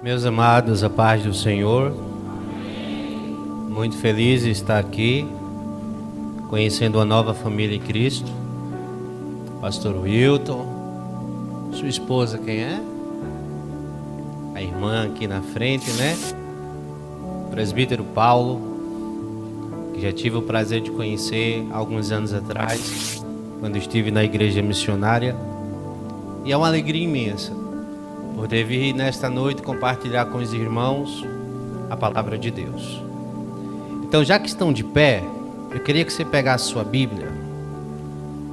Meus amados, a paz do Senhor. Muito feliz de estar aqui, conhecendo uma nova família em Cristo. Pastor Wilton, sua esposa quem é? A irmã aqui na frente, né? Presbítero Paulo, que já tive o prazer de conhecer alguns anos atrás, quando estive na igreja missionária. E é uma alegria imensa poder vir nesta noite compartilhar com os irmãos a palavra de Deus. Então, já que estão de pé, eu queria que você pegasse sua Bíblia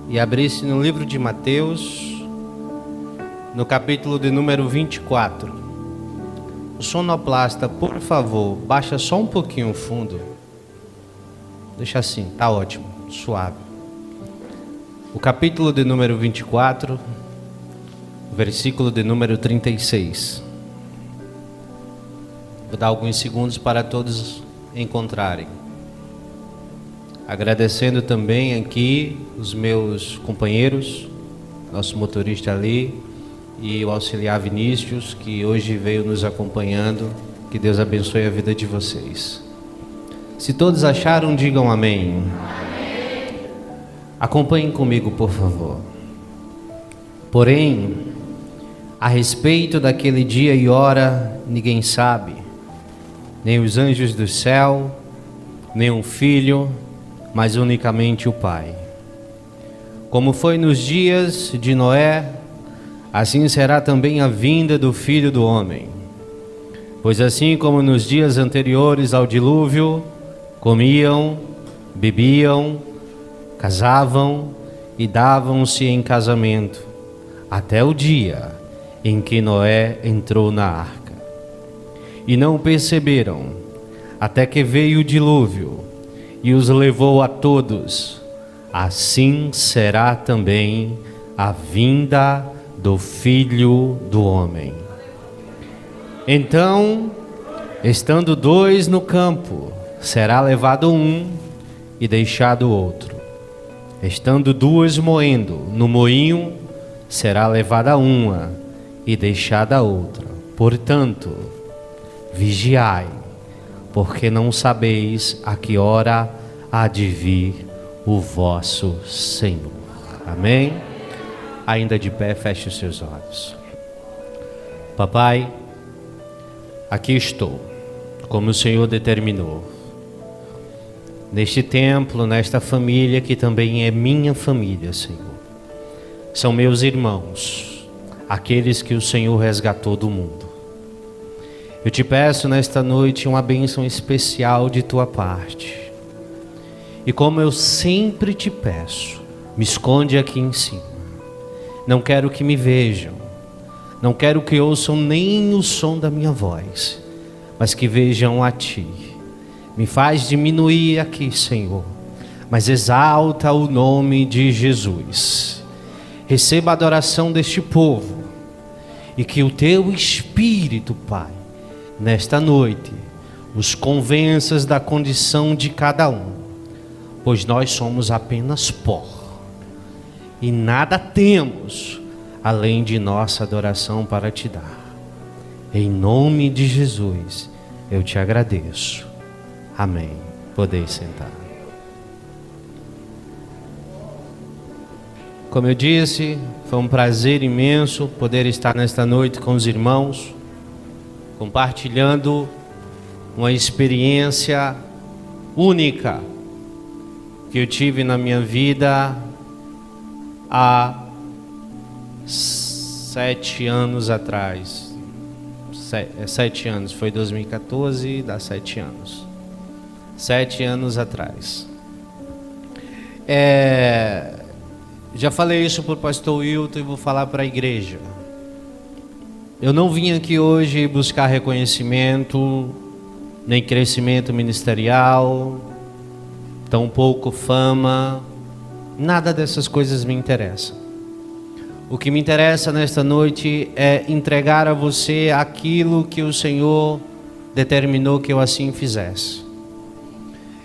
e abrisse no livro de Mateus, no capítulo de número 24. O sonoplasta, por favor, baixa só um pouquinho o fundo. Deixa assim, tá ótimo, suave. O capítulo de número 24, versículo de número 36. Vou dar alguns segundos para todos encontrarem. Agradecendo também aqui os meus companheiros, nosso motorista ali e o auxiliar Vinícius, que hoje veio nos acompanhando. Que Deus abençoe a vida de vocês. Se todos acharam, digam amém. Amém. Acompanhem comigo, por favor. Porém, a respeito daquele dia e hora, ninguém sabe, nem os anjos do céu, nem o Filho, mas unicamente o Pai. Como foi nos dias de Noé, assim será também a vinda do Filho do Homem. Pois assim como nos dias anteriores ao dilúvio, comiam, bebiam, casavam e davam-se em casamento, até o dia em que Noé entrou na arca. E não perceberam, até que veio o dilúvio e os levou a todos. Assim será também a vinda do Filho do Homem. Então, estando dois no campo, será levado um e deixado o outro. Estando duas moendo no moinho, será levada uma e deixada a outra. Portanto, vigiai, porque não sabeis a que hora há de vir o vosso Senhor. Amém? Ainda de pé, feche os seus olhos. Papai, aqui estou, como o Senhor determinou, neste templo, nesta família que também é minha família, Senhor. São meus irmãos, aqueles que o Senhor resgatou do mundo. Eu te peço nesta noite uma bênção especial de tua parte. E como eu sempre te peço, me esconde aqui em cima. Não quero que me vejam, não quero que ouçam nem o som da minha voz, mas que vejam a ti. Me faz diminuir aqui, Senhor, mas exalta o nome de Jesus. Receba a adoração deste povo e que o teu Espírito, Pai, nesta noite, os convenças da condição de cada um, pois nós somos apenas pó e nada temos além de nossa adoração para te dar. Em nome de Jesus, eu te agradeço. Amém. Podeis sentar. Como eu disse, foi um prazer imenso poder estar nesta noite com os irmãos, compartilhando uma experiência única que eu tive na minha vida há 7 anos atrás. 7 anos, foi 2014, dá 7 anos. 7 anos atrás. Já falei isso para o pastor Wilton e vou falar para a igreja. Eu não vim aqui hoje buscar reconhecimento, nem crescimento ministerial, tampouco fama, nada dessas coisas me interessa. O que me interessa nesta noite é entregar a você aquilo que o Senhor determinou que eu assim fizesse.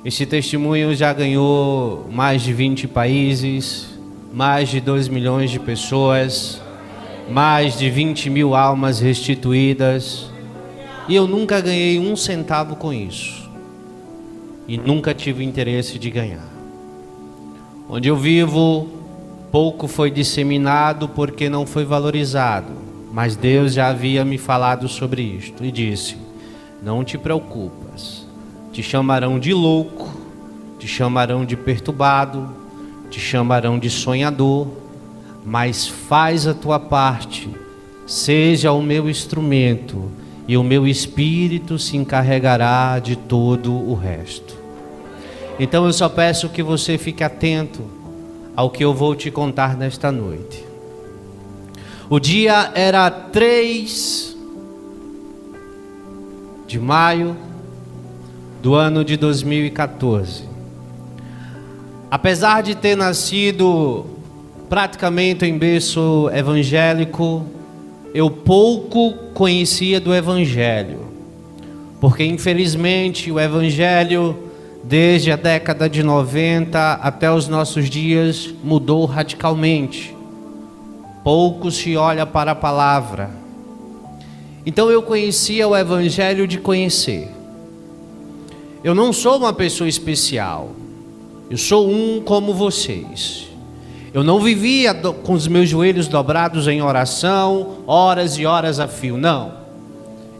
Esse testemunho já ganhou mais de 20 países, mais de 2 milhões de pessoas, mais de 20 mil almas restituídas. E eu nunca ganhei um centavo com isso. E nunca tive interesse de ganhar. Onde eu vivo, pouco foi disseminado porque não foi valorizado. Mas Deus já havia me falado sobre isto e disse: não te preocupas, te chamarão de louco, te chamarão de perturbado, te chamarão de sonhador, mas faz a tua parte, seja o meu instrumento, e o meu Espírito se encarregará de todo o resto. Então eu só peço que você fique atento ao que eu vou te contar nesta noite. O dia era 3 de maio do ano de 2014. Apesar de ter nascido praticamente em berço evangélico, eu pouco conhecia do Evangelho, porque infelizmente o Evangelho, desde a década de 90 até os nossos dias, mudou radicalmente. Pouco se olha para a palavra. Então eu conhecia o Evangelho de conhecer. Eu não sou uma pessoa especial, eu sou um como vocês. Eu não vivia com os meus joelhos dobrados em oração, horas e horas a fio, não.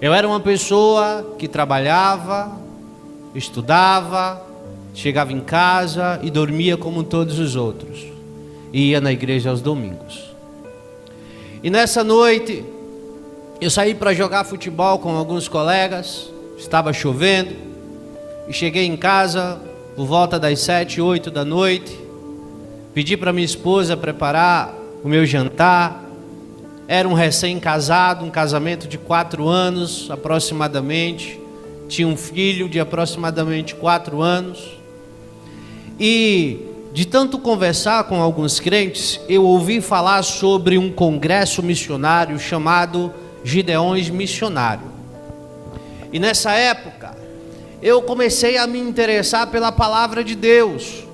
Eu era uma pessoa que trabalhava, estudava, chegava em casa e dormia como todos os outros. E ia na igreja aos domingos. E nessa noite, eu saí para jogar futebol com alguns colegas, estava chovendo, e cheguei em casa por volta das 7, 8 da noite. Pedi para minha esposa preparar o meu jantar. Era um recém-casado, um casamento de 4 anos aproximadamente. Tinha um filho de aproximadamente 4 anos. E de tanto conversar com alguns crentes, eu ouvi falar sobre um congresso missionário chamado Gideões Missionário. E nessa época, eu comecei a me interessar pela palavra de Deus.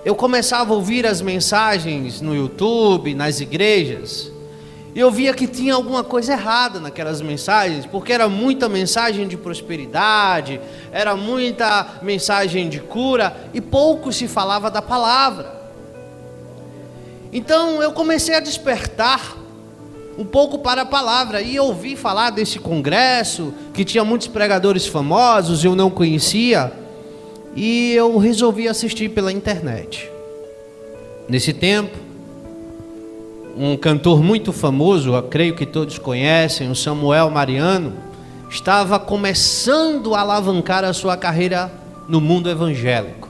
Eu começava a ouvir as mensagens no YouTube, nas igrejas, e eu via que tinha alguma coisa errada naquelas mensagens, porque era muita mensagem de prosperidade, era muita mensagem de cura, e pouco se falava da palavra. Então eu comecei a despertar um pouco para a palavra, e ouvi falar desse congresso, que tinha muitos pregadores famosos, eu não conhecia, e eu resolvi assistir pela internet. Nesse tempo, um cantor muito famoso, eu creio que todos conhecem, o Samuel Mariano, estava começando a alavancar a sua carreira no mundo evangélico.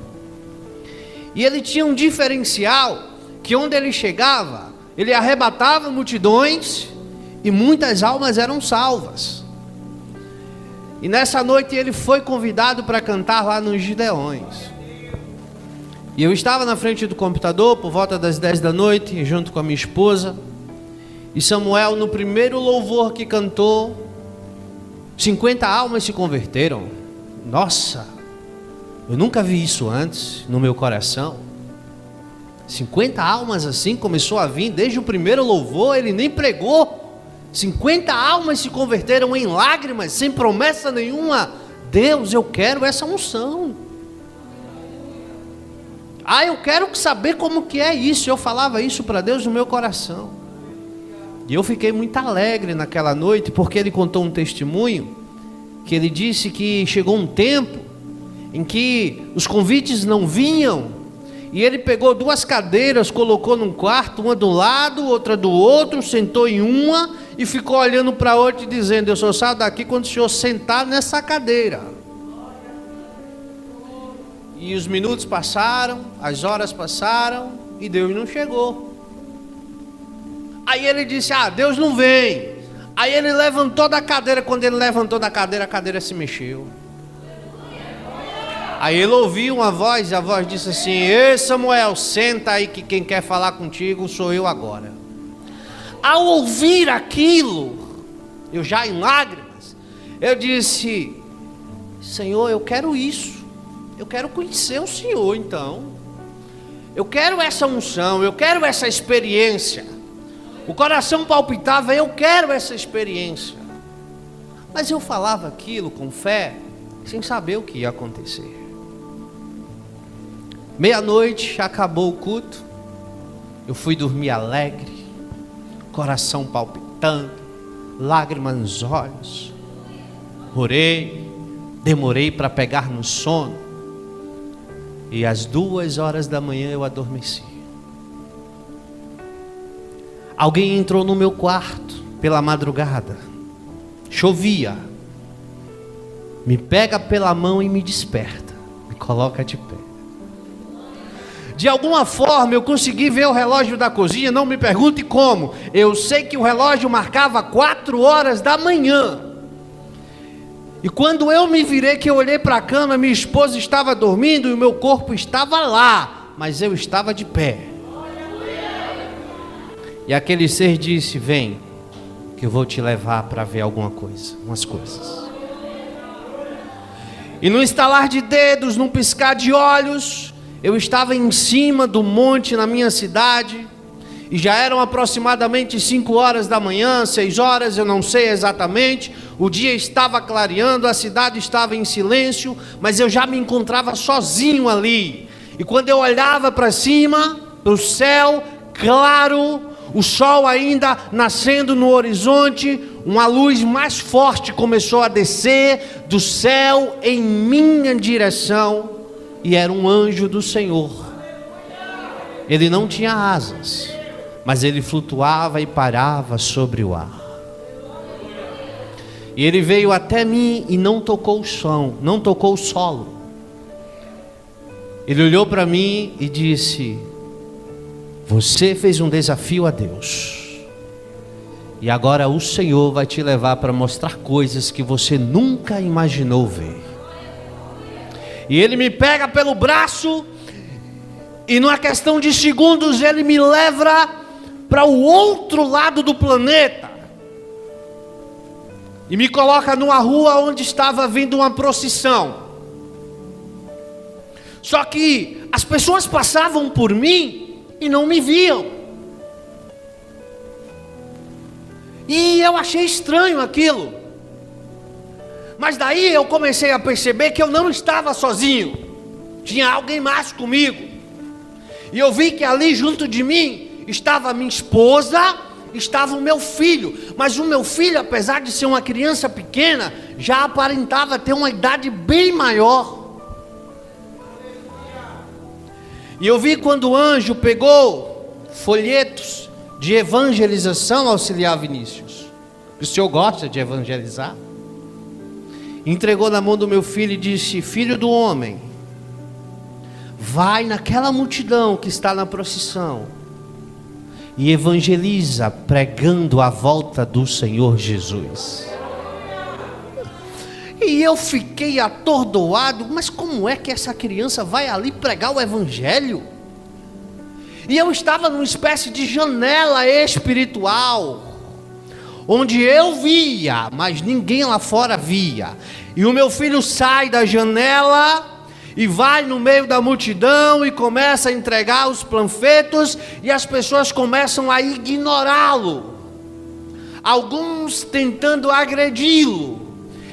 E ele tinha um diferencial, que onde ele chegava, ele arrebatava multidões e muitas almas eram salvas. E nessa noite ele foi convidado para cantar lá nos Gideões. E eu estava na frente do computador por volta das 10 da noite, junto com a minha esposa. E Samuel, no primeiro louvor que cantou, 50 almas se converteram. Nossa, eu nunca vi isso antes no meu coração. 50 almas assim começou a vir desde o primeiro louvor, ele nem pregou. 50 almas se converteram em lágrimas, sem promessa nenhuma. Deus, eu quero essa unção. Eu quero saber como que é isso. Eu falava isso para Deus no meu coração. E eu fiquei muito alegre naquela noite, porque ele contou um testemunho, que ele disse que chegou um tempo em que os convites não vinham, e ele pegou 2 cadeiras, colocou num quarto, uma do lado, outra do outro, sentou em uma e ficou olhando para a outra e dizendo: eu só saio daqui quando o senhor sentar nessa cadeira. E os minutos passaram, as horas passaram e Deus não chegou. Aí ele disse: Deus não vem. Aí ele levantou da cadeira. Quando ele levantou da cadeira, a cadeira se mexeu. Aí ele ouviu uma voz, e a voz disse assim: ei Samuel, senta aí que quem quer falar contigo sou eu agora. Ao ouvir aquilo, eu já em lágrimas, eu disse: Senhor, eu quero isso. Eu quero conhecer o Senhor então. Eu quero essa unção, eu quero essa experiência. O coração palpitava: eu quero essa experiência. Mas eu falava aquilo com fé, sem saber o que ia acontecer. Meia-noite, acabou o culto. Eu fui dormir alegre, coração palpitando, lágrimas nos olhos. Orei, demorei para pegar no sono. E às 2h da manhã eu adormeci. Alguém entrou no meu quarto pela madrugada. Chovia. Me pega pela mão e me desperta. Me coloca de pé. De alguma forma eu consegui ver o relógio da cozinha. Não me pergunte como. Eu sei que o relógio marcava 4h da manhã. E quando eu me virei, que eu olhei para a cama, minha esposa estava dormindo e o meu corpo estava lá, mas eu estava de pé. E aquele ser disse: vem, que eu vou te levar para ver alguma coisa, umas coisas. E no estalar de dedos, num piscar de olhos, eu estava em cima do monte na minha cidade, e já eram aproximadamente 5h da manhã, 6h, eu não sei exatamente. O dia estava clareando, a cidade estava em silêncio, mas eu já me encontrava sozinho ali. E quando eu olhava para cima, para o céu claro, o sol ainda nascendo no horizonte, uma luz mais forte começou a descer do céu em minha direção, e era um anjo do Senhor. Ele não tinha asas, mas ele flutuava e parava sobre o ar. E ele veio até mim e não tocou o chão, não tocou o solo. Ele olhou para mim e disse: você fez um desafio a Deus, e agora o Senhor vai te levar para mostrar coisas que você nunca imaginou ver. E ele me pega pelo braço, e numa questão de segundos ele me leva para o outro lado do planeta, e me coloca numa rua onde estava vindo uma procissão. Só que as pessoas passavam por mim e não me viam. E eu achei estranho aquilo. Mas daí eu comecei a perceber que eu não estava sozinho. Tinha alguém mais comigo. E eu vi que ali junto de mim estava minha esposa, estava o meu filho. Mas o meu filho, apesar de ser uma criança pequena, já aparentava ter uma idade bem maior. E eu vi quando o anjo pegou folhetos de evangelização auxiliar Vinícius. O senhor gosta de evangelizar? Entregou na mão do meu filho e disse: filho do homem, vai naquela multidão que está na procissão e evangeliza, pregando a volta do Senhor Jesus. E eu fiquei atordoado. Mas como é que essa criança vai ali pregar o evangelho? E eu estava numa espécie de janela espiritual, onde eu via, mas ninguém lá fora via. E o meu filho sai da janela e vai no meio da multidão e começa a entregar os panfletos, e as pessoas começam a ignorá-lo, alguns tentando agredi-lo.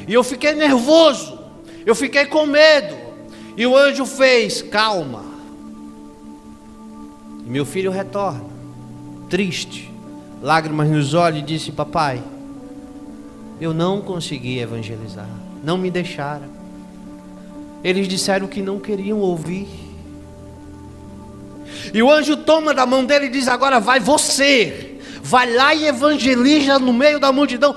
E eu fiquei nervoso, eu fiquei com medo. E o anjo fez: calma. E meu filho retorna, triste, lágrimas nos olhos, e disse: papai, eu não consegui evangelizar, não me deixaram. Eles disseram que não queriam ouvir. E o anjo toma da mão dele e diz: agora vai você. Vai lá e evangeliza no meio da multidão.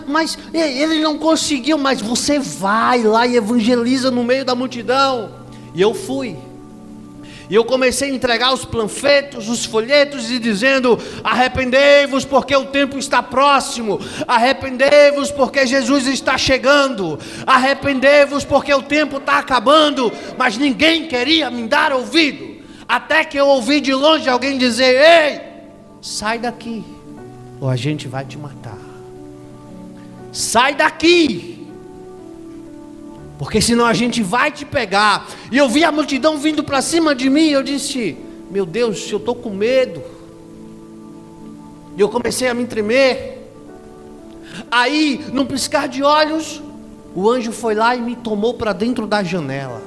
Mas ele não conseguiu. Mas você vai lá e evangeliza no meio da multidão. E eu fui. E eu comecei a entregar os panfletos, os folhetos, e dizendo: arrependei-vos porque o tempo está próximo. Arrependei-vos porque Jesus está chegando. Arrependei-vos porque o tempo está acabando. Mas ninguém queria me dar ouvido. Até que eu ouvi de longe alguém dizer: ei, sai daqui, ou a gente vai te matar. Sai daqui, porque senão a gente vai te pegar. E eu vi a multidão vindo para cima de mim, e eu disse: meu Deus, eu estou com medo. E eu comecei a me tremer. Aí, num piscar de olhos, o anjo foi lá e me tomou para dentro da janela.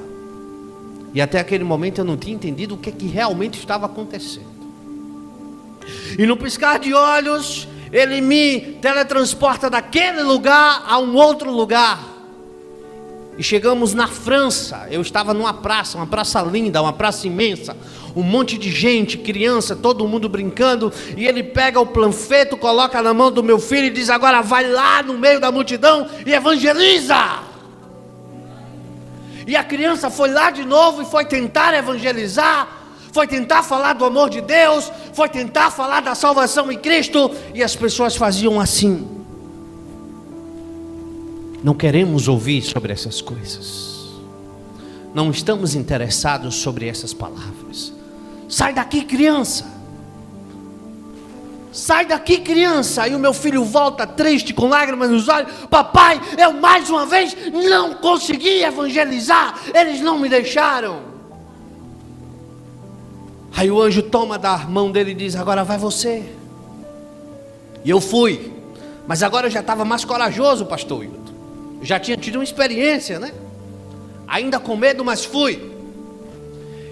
E até aquele momento eu não tinha entendido o que realmente estava acontecendo. E no piscar de olhos, ele me teletransporta daquele lugar a um outro lugar. E chegamos na França. Eu estava numa praça, uma praça linda, uma praça imensa, um monte de gente, criança, todo mundo brincando. E ele pega o panfleto, coloca na mão do meu filho e diz: agora vai lá no meio da multidão e evangeliza. E a criança foi lá de novo e foi tentar evangelizar, foi tentar falar do amor de Deus, foi tentar falar da salvação em Cristo. E as pessoas faziam assim: não queremos ouvir sobre essas coisas, não estamos interessados sobre essas palavras. Sai daqui, criança, sai daqui, criança. E o meu filho volta triste, com lágrimas nos olhos: papai, eu mais uma vez não consegui evangelizar, eles não me deixaram. Aí o anjo toma da mão dele e diz: agora vai você. E eu fui, mas agora eu já estava mais corajoso, pastor Hilton. Eu já tinha tido uma experiência, né? Ainda com medo, mas fui.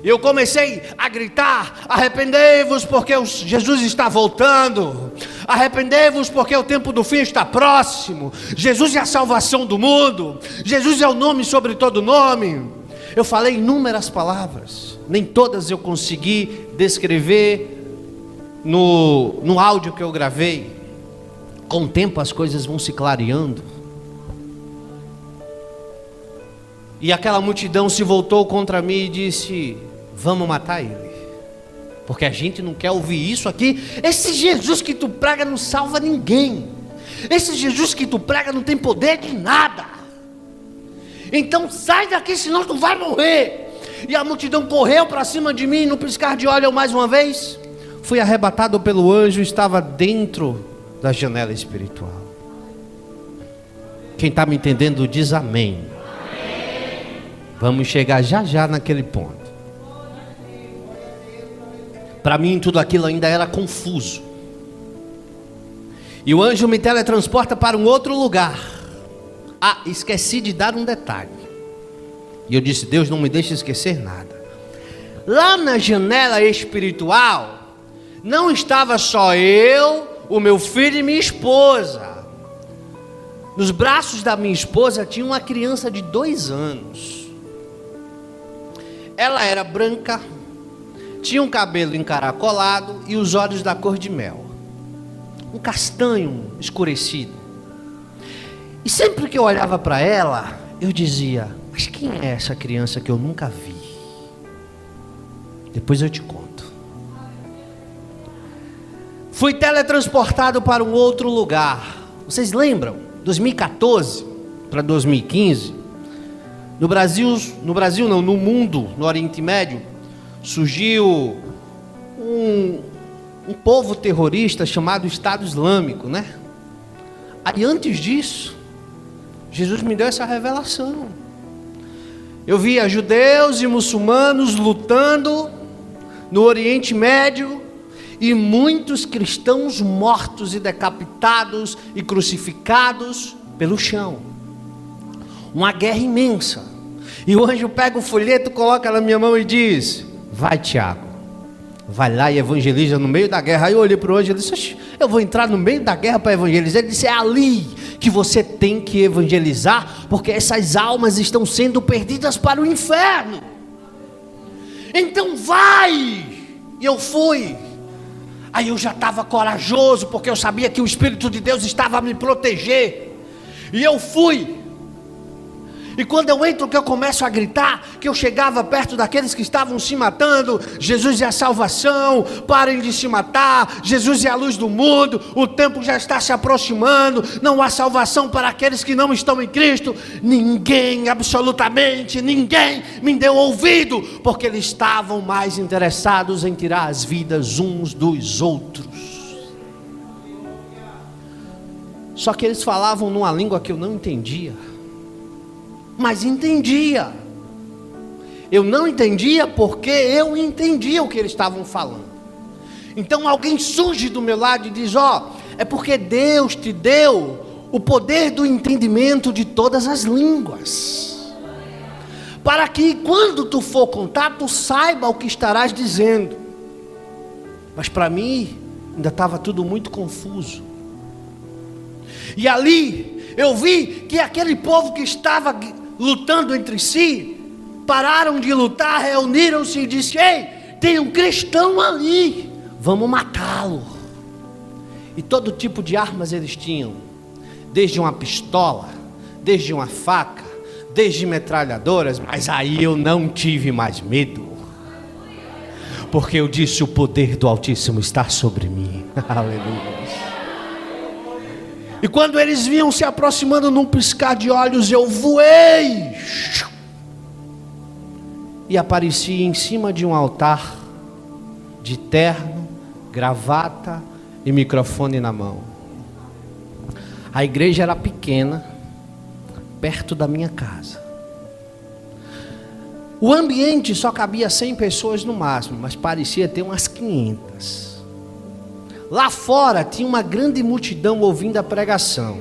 E eu comecei a gritar: arrependei-vos porque Jesus está voltando, arrependei-vos porque o tempo do fim está próximo, Jesus é a salvação do mundo, Jesus é o nome sobre todo nome. Eu falei inúmeras palavras, nem todas eu consegui descrever no áudio que eu gravei. Com o tempo as coisas vão se clareando. E aquela multidão se voltou contra mim e disse: vamos matar ele, porque a gente não quer ouvir isso aqui. Esse Jesus que tu prega não salva ninguém, esse Jesus que tu prega não tem poder de nada, então sai daqui, senão tu vai morrer. E a multidão correu para cima de mim. No piscar de olhos, eu mais uma vez fui arrebatado pelo anjo, estava dentro da janela espiritual. Quem está me entendendo diz amém. Vamos chegar já já naquele ponto. Para mim tudo aquilo ainda era confuso. E o anjo me teletransporta para um outro lugar. Ah, esqueci de dar um detalhe. E eu disse: Deus, não me deixe esquecer nada. Lá na janela espiritual não estava só eu, o meu filho e minha esposa. Nos braços da minha esposa tinha uma criança de 2 anos. Ela era branca, tinha um cabelo encaracolado e os olhos da cor de mel, um castanho escurecido. E sempre que eu olhava para ela, eu dizia: mas quem é essa criança que eu nunca vi? Depois eu te conto. Fui teletransportado para um outro lugar. Vocês lembram? 2014 para 2015, no Brasil não, no mundo, no Oriente Médio, surgiu um povo terrorista chamado Estado Islâmico, né? Aí antes disso, Jesus me deu essa revelação. Eu via judeus e muçulmanos lutando no Oriente Médio, e muitos cristãos mortos e decapitados e crucificados pelo chão. Uma guerra imensa. E o anjo pega o folheto, coloca na minha mão e diz: vai, Tiago, vai lá e evangeliza no meio da guerra. Aí eu olhei para o anjo e disse: eu vou entrar no meio da guerra para evangelizar? Ele disse: é ali que você tem que evangelizar, porque essas almas estão sendo perdidas para o inferno. Então vai. E eu fui. Aí eu já estava corajoso, porque eu sabia que o Espírito de Deus estava a me proteger. E eu fui. E quando eu entro, que eu começo a gritar, que eu chegava perto daqueles que estavam se matando: Jesus é a salvação, parem de se matar, Jesus é a luz do mundo, o tempo já está se aproximando, não há salvação para aqueles que não estão em Cristo. Ninguém, absolutamente ninguém me deu ouvido, porque eles estavam mais interessados em tirar as vidas uns dos outros. Só que eles falavam numa língua que eu não entendia, mas entendia. Eu não entendia porque eu entendia o que eles estavam falando. Então alguém surge do meu lado e diz: ó, é porque Deus te deu o poder do entendimento de todas as línguas, para que quando tu for contar, tu saiba o que estarás dizendo. Mas para mim, ainda estava tudo muito confuso. E ali, eu vi que aquele povo que estava lutando entre si, pararam de lutar, reuniram-se e disseram: ei, tem um cristão ali, vamos matá-lo. E todo tipo de armas eles tinham, desde uma pistola, desde uma faca, desde metralhadoras. Mas aí eu não tive mais medo, porque eu disse: o poder do Altíssimo está sobre mim. Aleluia. E quando eles vinham se aproximando num piscar de olhos, eu voei e apareci em cima de um altar, de terno, gravata e microfone na mão. A igreja era pequena, perto da minha casa. O ambiente só cabia 100 pessoas no máximo, mas parecia ter umas 500. Lá fora tinha uma grande multidão ouvindo a pregação.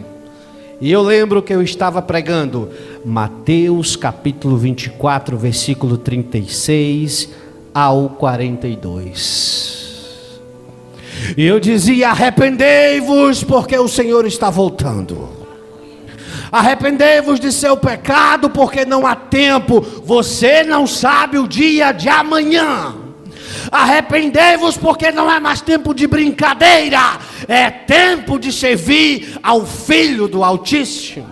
E eu lembro que eu estava pregando Mateus capítulo 24, versículo 36 ao 42. E eu dizia: arrependei-vos, porque o Senhor está voltando. Arrependei-vos de seu pecado, porque não há tempo. Você não sabe o dia de amanhã. Arrependei-vos, porque não é mais tempo de brincadeira, é tempo de servir ao Filho do Altíssimo.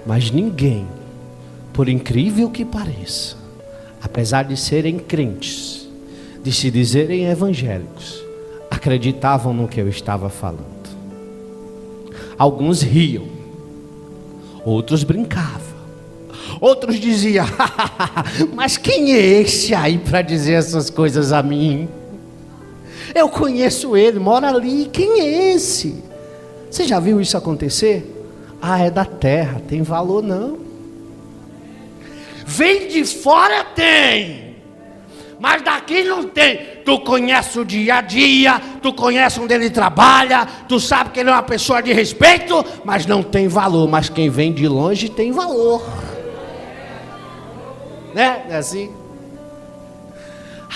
Mas ninguém, por incrível que pareça, apesar de serem crentes, de se dizerem evangélicos, acreditavam no que eu estava falando. Alguns riam, outros brincavam, outros diziam: mas quem é esse aí para dizer essas coisas a mim? Eu conheço ele, mora ali, quem é esse? Você já viu isso acontecer? Ah, é da terra, tem valor não. Vem de fora tem, mas daqui não tem. Tu conhece o dia a dia, tu conhece onde ele trabalha, tu sabe que ele é uma pessoa de respeito, mas não tem valor. Mas quem vem de longe tem valor. Né? É assim?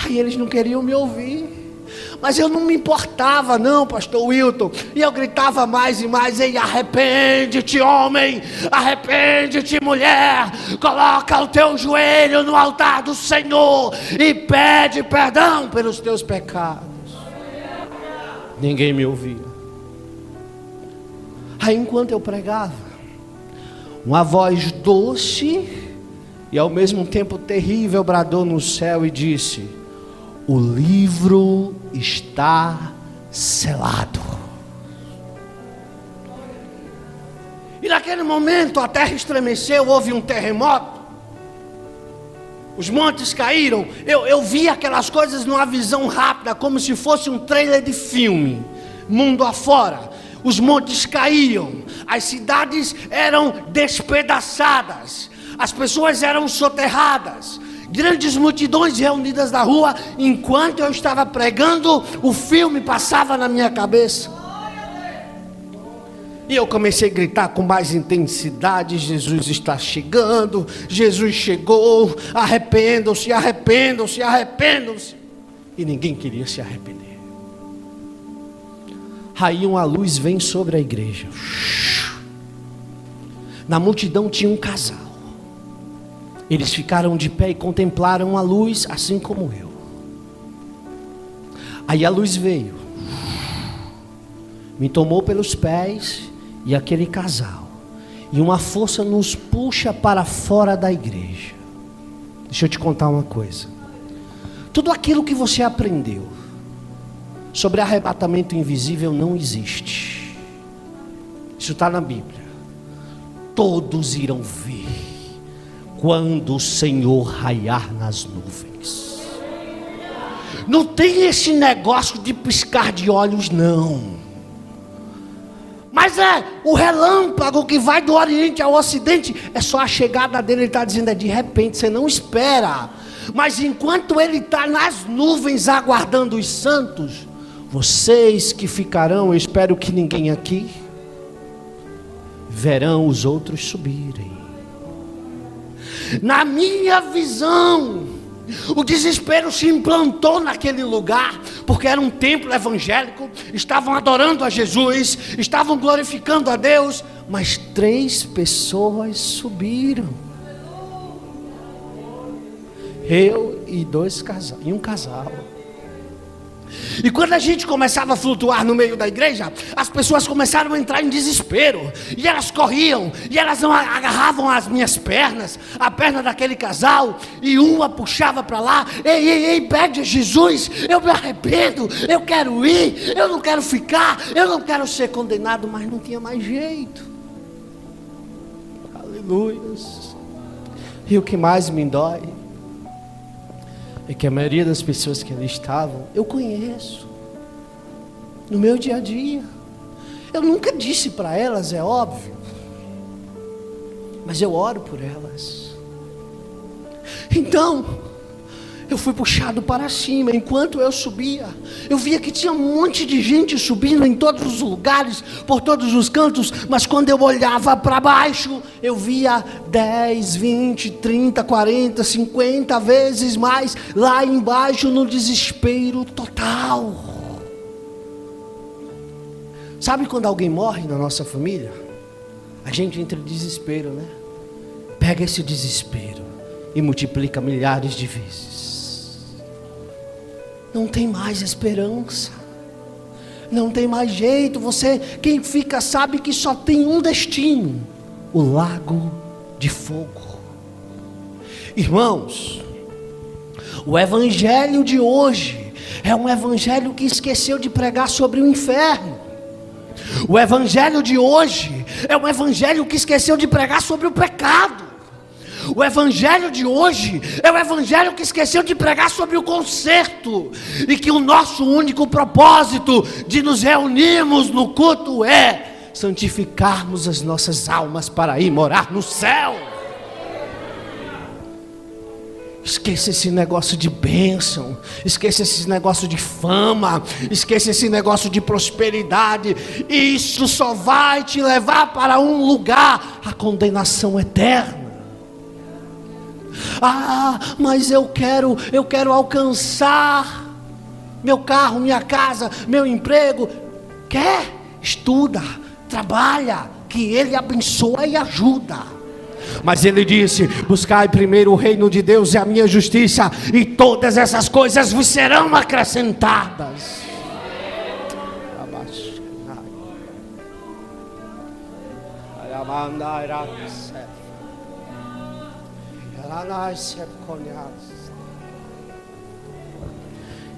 Aí eles não queriam me ouvir. Mas eu não me importava não, pastor Wilton. E eu gritava mais e mais: ei, arrepende-te, homem, arrepende-te, mulher. Coloca o teu joelho no altar do Senhor e pede perdão pelos teus pecados. Ninguém me ouvia. Aí enquanto eu pregava, uma voz doce e ao mesmo tempo terrível bradou no céu e disse: o livro está selado. E naquele momento a terra estremeceu, houve um terremoto, os montes caíram. Eu vi aquelas coisas numa visão rápida, como se fosse um trailer de filme, mundo afora. Os montes caíam, as cidades eram despedaçadas, as pessoas eram soterradas, grandes multidões reunidas na rua. Enquanto eu estava pregando, o filme passava na minha cabeça. E eu comecei a gritar com mais intensidade: Jesus está chegando, Jesus chegou, arrependam-se, arrependam-se, arrependam-se. E ninguém queria se arrepender. Aí uma luz vem sobre a igreja. Na multidão tinha um casal. Eles ficaram de pé e contemplaram a luz, assim como eu. Aí a luz veio, me tomou pelos pés e aquele casal, e uma força nos puxa para fora da igreja. Deixa eu te contar uma coisa. Tudo aquilo que você aprendeu sobre arrebatamento invisível não existe. Isso está na Bíblia. Todos irão ver quando o Senhor raiar nas nuvens. Não tem esse negócio de piscar de olhos não. Mas é o relâmpago que vai do Oriente ao Ocidente. É só a chegada dele. Ele está dizendo: é de repente, você não espera. Mas enquanto ele está nas nuvens aguardando os santos, vocês que ficarão, eu espero que ninguém aqui, verão os outros subirem. Na minha visão, o desespero se implantou naquele lugar, porque era um templo evangélico, estavam adorando a Jesus, estavam glorificando a Deus, mas 3 pessoas subiram. Eu e um casal. E quando a gente começava a flutuar no meio da igreja, as pessoas começaram a entrar em desespero. E elas corriam, e elas agarravam as minhas pernas, a perna daquele casal, e uma puxava para lá. Ei, pede a Jesus, eu me arrependo, eu quero ir, eu não quero ficar, eu não quero ser condenado, mas não tinha mais jeito. Aleluia. E o que mais me dói é que a maioria das pessoas que ali estavam, eu conheço, no meu dia a dia. Eu nunca disse para elas, é óbvio, mas eu oro por elas. Então, eu fui puxado para cima. Enquanto eu subia, eu via que tinha um monte de gente subindo em todos os lugares, por todos os cantos. Mas quando eu olhava para baixo, eu via 10, 20, 30, 40, 50 vezes mais lá embaixo, no desespero total. Sabe quando alguém morre na nossa família? A gente entra em desespero, né? Pega esse desespero e multiplica milhares de vezes. Não tem mais esperança, não tem mais jeito. Quem fica sabe que só tem um destino: o lago de fogo. Irmãos, o evangelho de hoje é um evangelho que esqueceu de pregar sobre o inferno. O evangelho de hoje é um evangelho que esqueceu de pregar sobre o pecado. O evangelho de hoje é o evangelho que esqueceu de pregar sobre o conserto, e que o nosso único propósito de nos reunirmos no culto é santificarmos as nossas almas para ir morar no céu. Esqueça esse negócio de bênção, esqueça esse negócio de fama, esqueça esse negócio de prosperidade. Isso só vai te levar para um lugar: a condenação eterna. Mas eu quero alcançar meu carro, minha casa, meu emprego. Quer? Estuda, trabalha, que Ele abençoa e ajuda. Mas Ele disse: buscai primeiro o reino de Deus e a minha justiça, e todas essas coisas vos serão acrescentadas.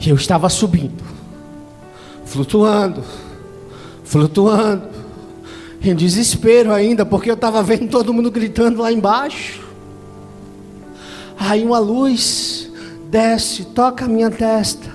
E eu estava subindo, flutuando, em desespero ainda, porque eu estava vendo todo mundo gritando lá embaixo. Aí uma luz desce, toca a minha testa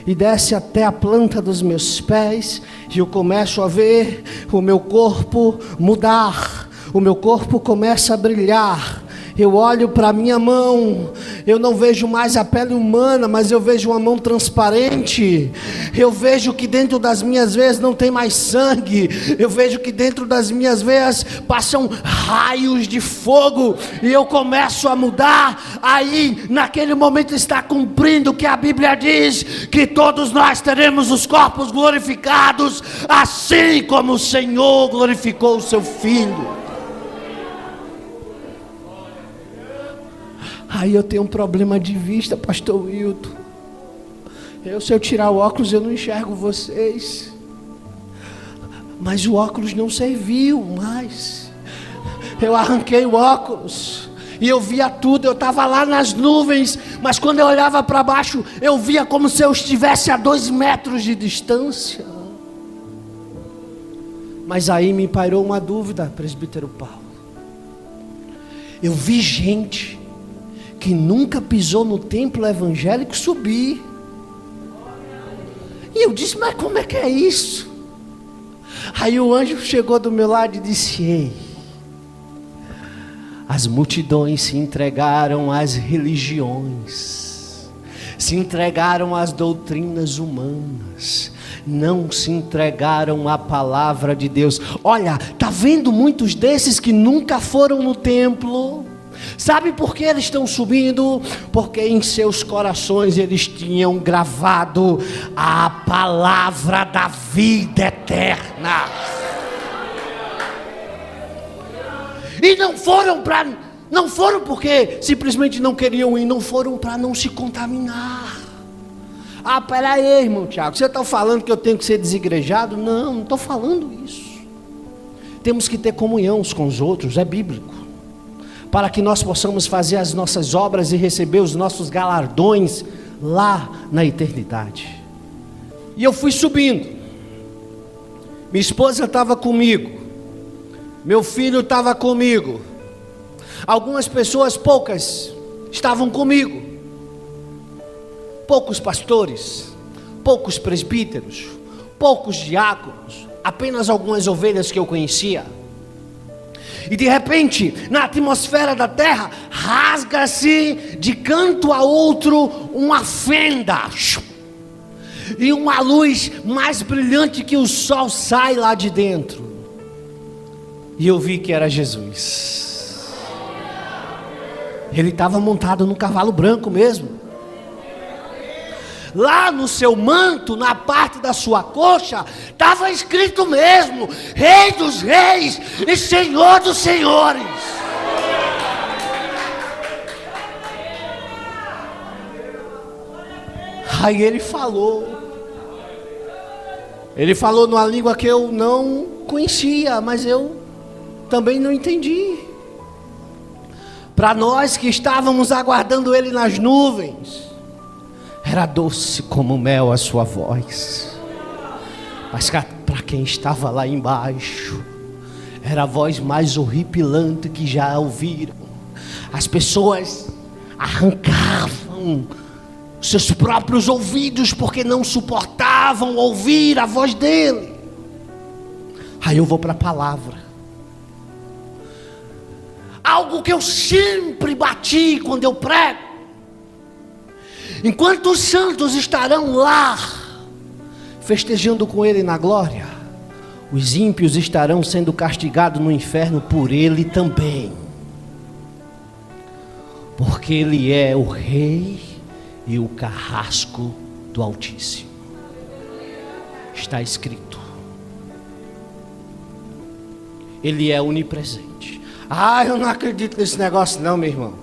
e desce até a planta dos meus pés, e eu começo a ver o meu corpo mudar, o meu corpo começa a brilhar. Eu olho para a minha mão, eu não vejo mais a pele humana, mas eu vejo uma mão transparente. Eu vejo que dentro das minhas veias não tem mais sangue. Eu vejo que dentro das minhas veias passam raios de fogo, e eu começo a mudar. Aí, naquele momento, está cumprindo o que a Bíblia diz, que todos nós teremos os corpos glorificados, assim como o Senhor glorificou o seu Filho. Aí eu tenho um problema de vista, pastor Wilton. Se eu tirar o óculos, eu não enxergo vocês. Mas o óculos não serviu mais. Eu arranquei o óculos e eu via tudo. Eu estava lá nas nuvens, mas quando eu olhava para baixo, eu via como se eu estivesse a 2 metros de distância. Mas aí me pairou uma dúvida, presbítero Paulo. Eu vi gente que nunca pisou no templo evangélico subir. E eu disse: mas como é que é isso? Aí o anjo chegou do meu lado e disse: ei, as multidões se entregaram às religiões, se entregaram às doutrinas humanas, não se entregaram à palavra de Deus. Olha, tá vendo muitos desses que nunca foram no templo? Sabe por que eles estão subindo? Porque em seus corações eles tinham gravado a palavra da vida eterna. E não foram porque simplesmente não queriam ir, não foram para não se contaminar. Ah, peraí, irmão Tiago, você está falando que eu tenho que ser desigrejado? Não estou falando isso. Temos que ter comunhão uns com os outros, é bíblico, para que nós possamos fazer as nossas obras e receber os nossos galardões lá na eternidade. E eu fui subindo, minha esposa estava comigo, meu filho estava comigo, algumas pessoas, poucas, estavam comigo, poucos pastores, poucos presbíteros, poucos diáconos, apenas algumas ovelhas que eu conhecia. E de repente, na atmosfera da terra, rasga-se de canto a outro uma fenda, e uma luz mais brilhante que o sol sai lá de dentro. E eu vi que era Jesus. Ele estava montado num cavalo branco mesmo. Lá no seu manto, na parte da sua coxa, estava escrito mesmo: Rei dos Reis e Senhor dos Senhores. Aí ele falou numa língua que eu não conhecia, mas eu também não entendi. Para nós que estávamos aguardando ele nas nuvens, era doce como mel a sua voz. Mas para quem estava lá embaixo, era a voz mais horripilante que já ouviram. As pessoas arrancavam seus próprios ouvidos porque não suportavam ouvir a voz dele. Aí eu vou para a palavra. Algo que eu sempre bati quando eu prego: enquanto os santos estarão lá festejando com ele na glória, os ímpios estarão sendo castigados no inferno por ele também. Porque ele é o rei e o carrasco do Altíssimo. Está escrito. Ele é onipresente. Ah, eu não acredito nesse negócio não, meu irmão.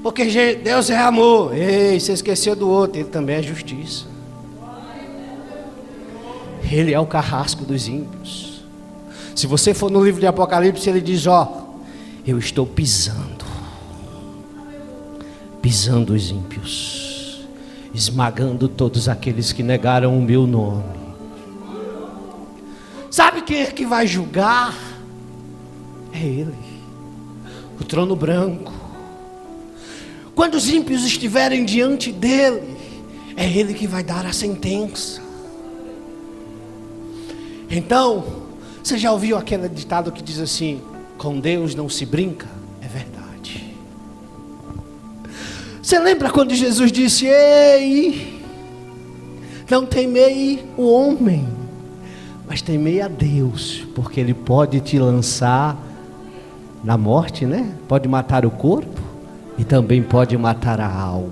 Porque Deus é amor. Ei, você esqueceu do outro. Ele também é justiça. Ele é o carrasco dos ímpios. Se você for no livro de Apocalipse, ele diz: eu estou pisando os ímpios, esmagando todos aqueles que negaram o meu nome. Sabe quem é que vai julgar? É ele, o trono branco. Quando os ímpios estiverem diante dele, é ele que vai dar a sentença. Então, você já ouviu aquele ditado que diz assim: com Deus não se brinca? É verdade. Você lembra quando Jesus disse: ei, não temei o homem, mas temei a Deus, porque ele pode te lançar na morte, né? Pode matar o corpo e também pode matar a alma.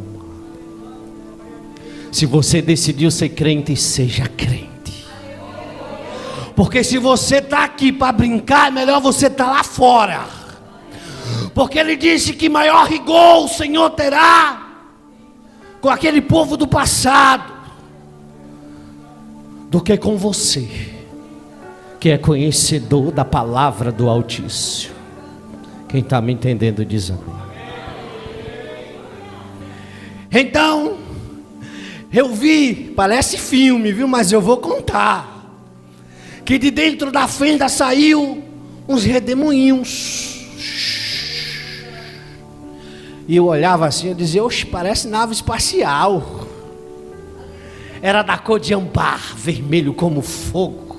Se você decidiu ser crente, seja crente. Porque se você está aqui para brincar, é melhor você estar lá fora. Porque ele disse que maior rigor o Senhor terá com aquele povo do passado do que com você, que é conhecedor da palavra do Altíssimo. Quem está me entendendo diz amém. Então, eu vi, parece filme, viu? Mas eu vou contar, que de dentro da fenda saiu uns redemoinhos. E eu olhava assim, eu dizia: oxe, parece nave espacial. Era da cor de âmbar, vermelho como fogo.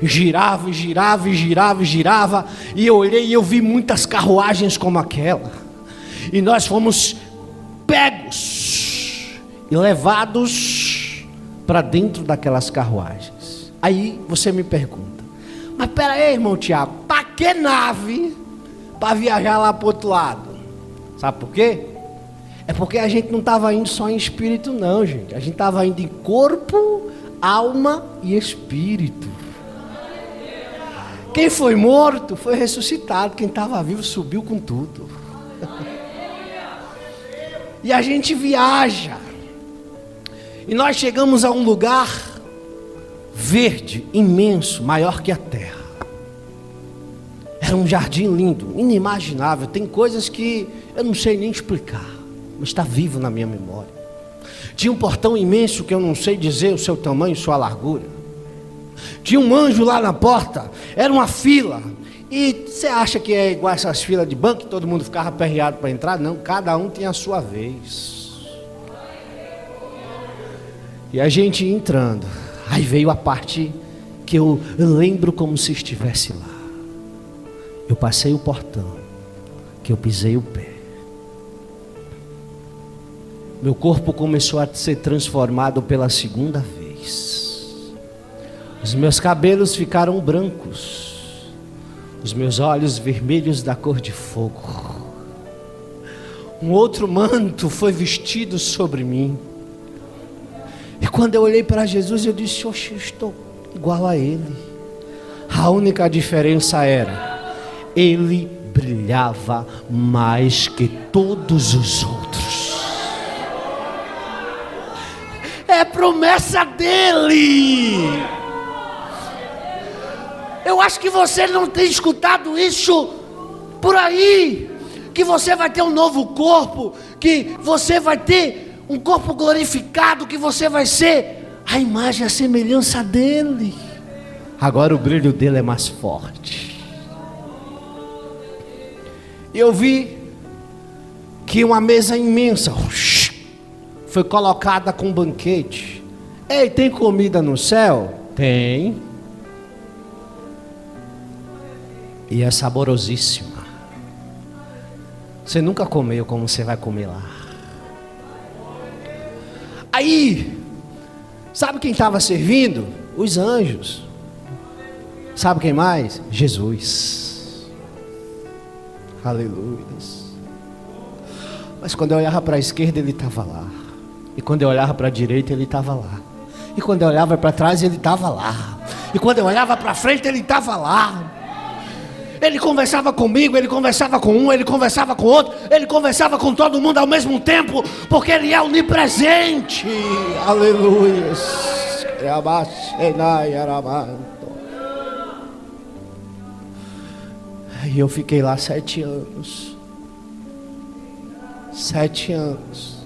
Girava, girava, girava, girava. E eu olhei e eu vi muitas carruagens como aquela. E nós fomos pegos e levados para dentro daquelas carruagens. Aí você me pergunta: mas pera aí, irmão Tiago, para que nave para viajar lá para o outro lado? Sabe por quê? É porque a gente não estava indo só em espírito não, gente. A gente estava indo em corpo, alma e espírito. Quem foi morto foi ressuscitado. Quem estava vivo subiu com tudo. E a gente viaja. E nós chegamos a um lugar verde, imenso, maior que a terra. Era um jardim lindo, inimaginável. Tem coisas que eu não sei nem explicar, mas está vivo na minha memória. Tinha um portão imenso que eu não sei dizer o seu tamanho, sua largura. Tinha um anjo lá na porta, era uma fila. E você acha que é igual essas filas de banco, que todo mundo ficava aperreado para entrar? Não, cada um tem a sua vez. E a gente ia entrando. Aí veio a parte que eu lembro como se estivesse lá. Eu passei o portão, que eu pisei o pé. Meu corpo começou a ser transformado pela segunda vez. Os meus cabelos ficaram brancos. Os meus olhos vermelhos da cor de fogo. Um outro manto foi vestido sobre mim. E quando eu olhei para Jesus, eu disse: oxe, eu estou igual a Ele. A única diferença era: Ele brilhava mais que todos os outros. É promessa dEle. Eu acho que você não tem escutado isso por aí, que você vai ter um novo corpo, que você vai ter um corpo glorificado, que você vai ser a imagem e a semelhança dele. Agora o brilho dele é mais forte. E eu vi que uma mesa imensa foi colocada com um banquete. Ei, tem comida no céu? Tem. E é saborosíssima. Você nunca comeu como você vai comer lá. Aí, sabe quem estava servindo? Os anjos. Sabe quem mais? Jesus. Aleluia. Mas quando eu olhava para a esquerda, ele estava lá. E quando eu olhava para a direita, ele estava lá. E quando eu olhava para trás, ele estava lá. E quando eu olhava para frente, ele estava lá. Ele conversava comigo, ele conversava com um, ele conversava com outro, ele conversava com todo mundo ao mesmo tempo, porque ele é onipresente. Aleluia. E eu fiquei lá 7 anos. 7 anos.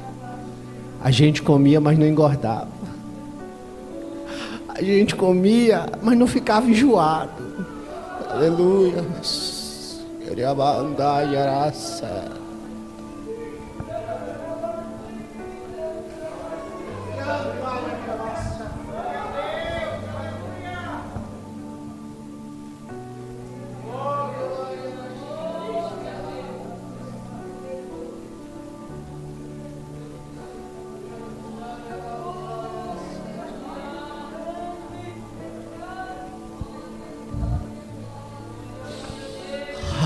A gente comia, mas não engordava. A gente comia, mas não ficava enjoado. Aleluia. Queria andar e araça.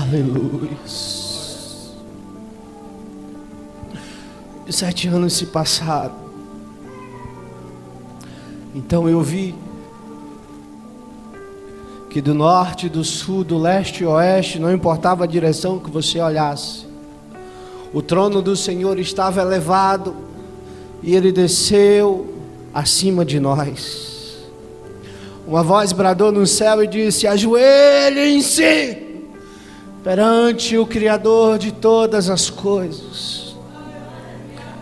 Aleluia. E 7 anos se passaram. Então eu vi que do norte, do sul, do leste e oeste, não importava a direção que você olhasse, o trono do Senhor estava elevado e Ele desceu acima de nós. Uma voz bradou no céu e disse: ajoelhem-se perante o Criador de todas as coisas.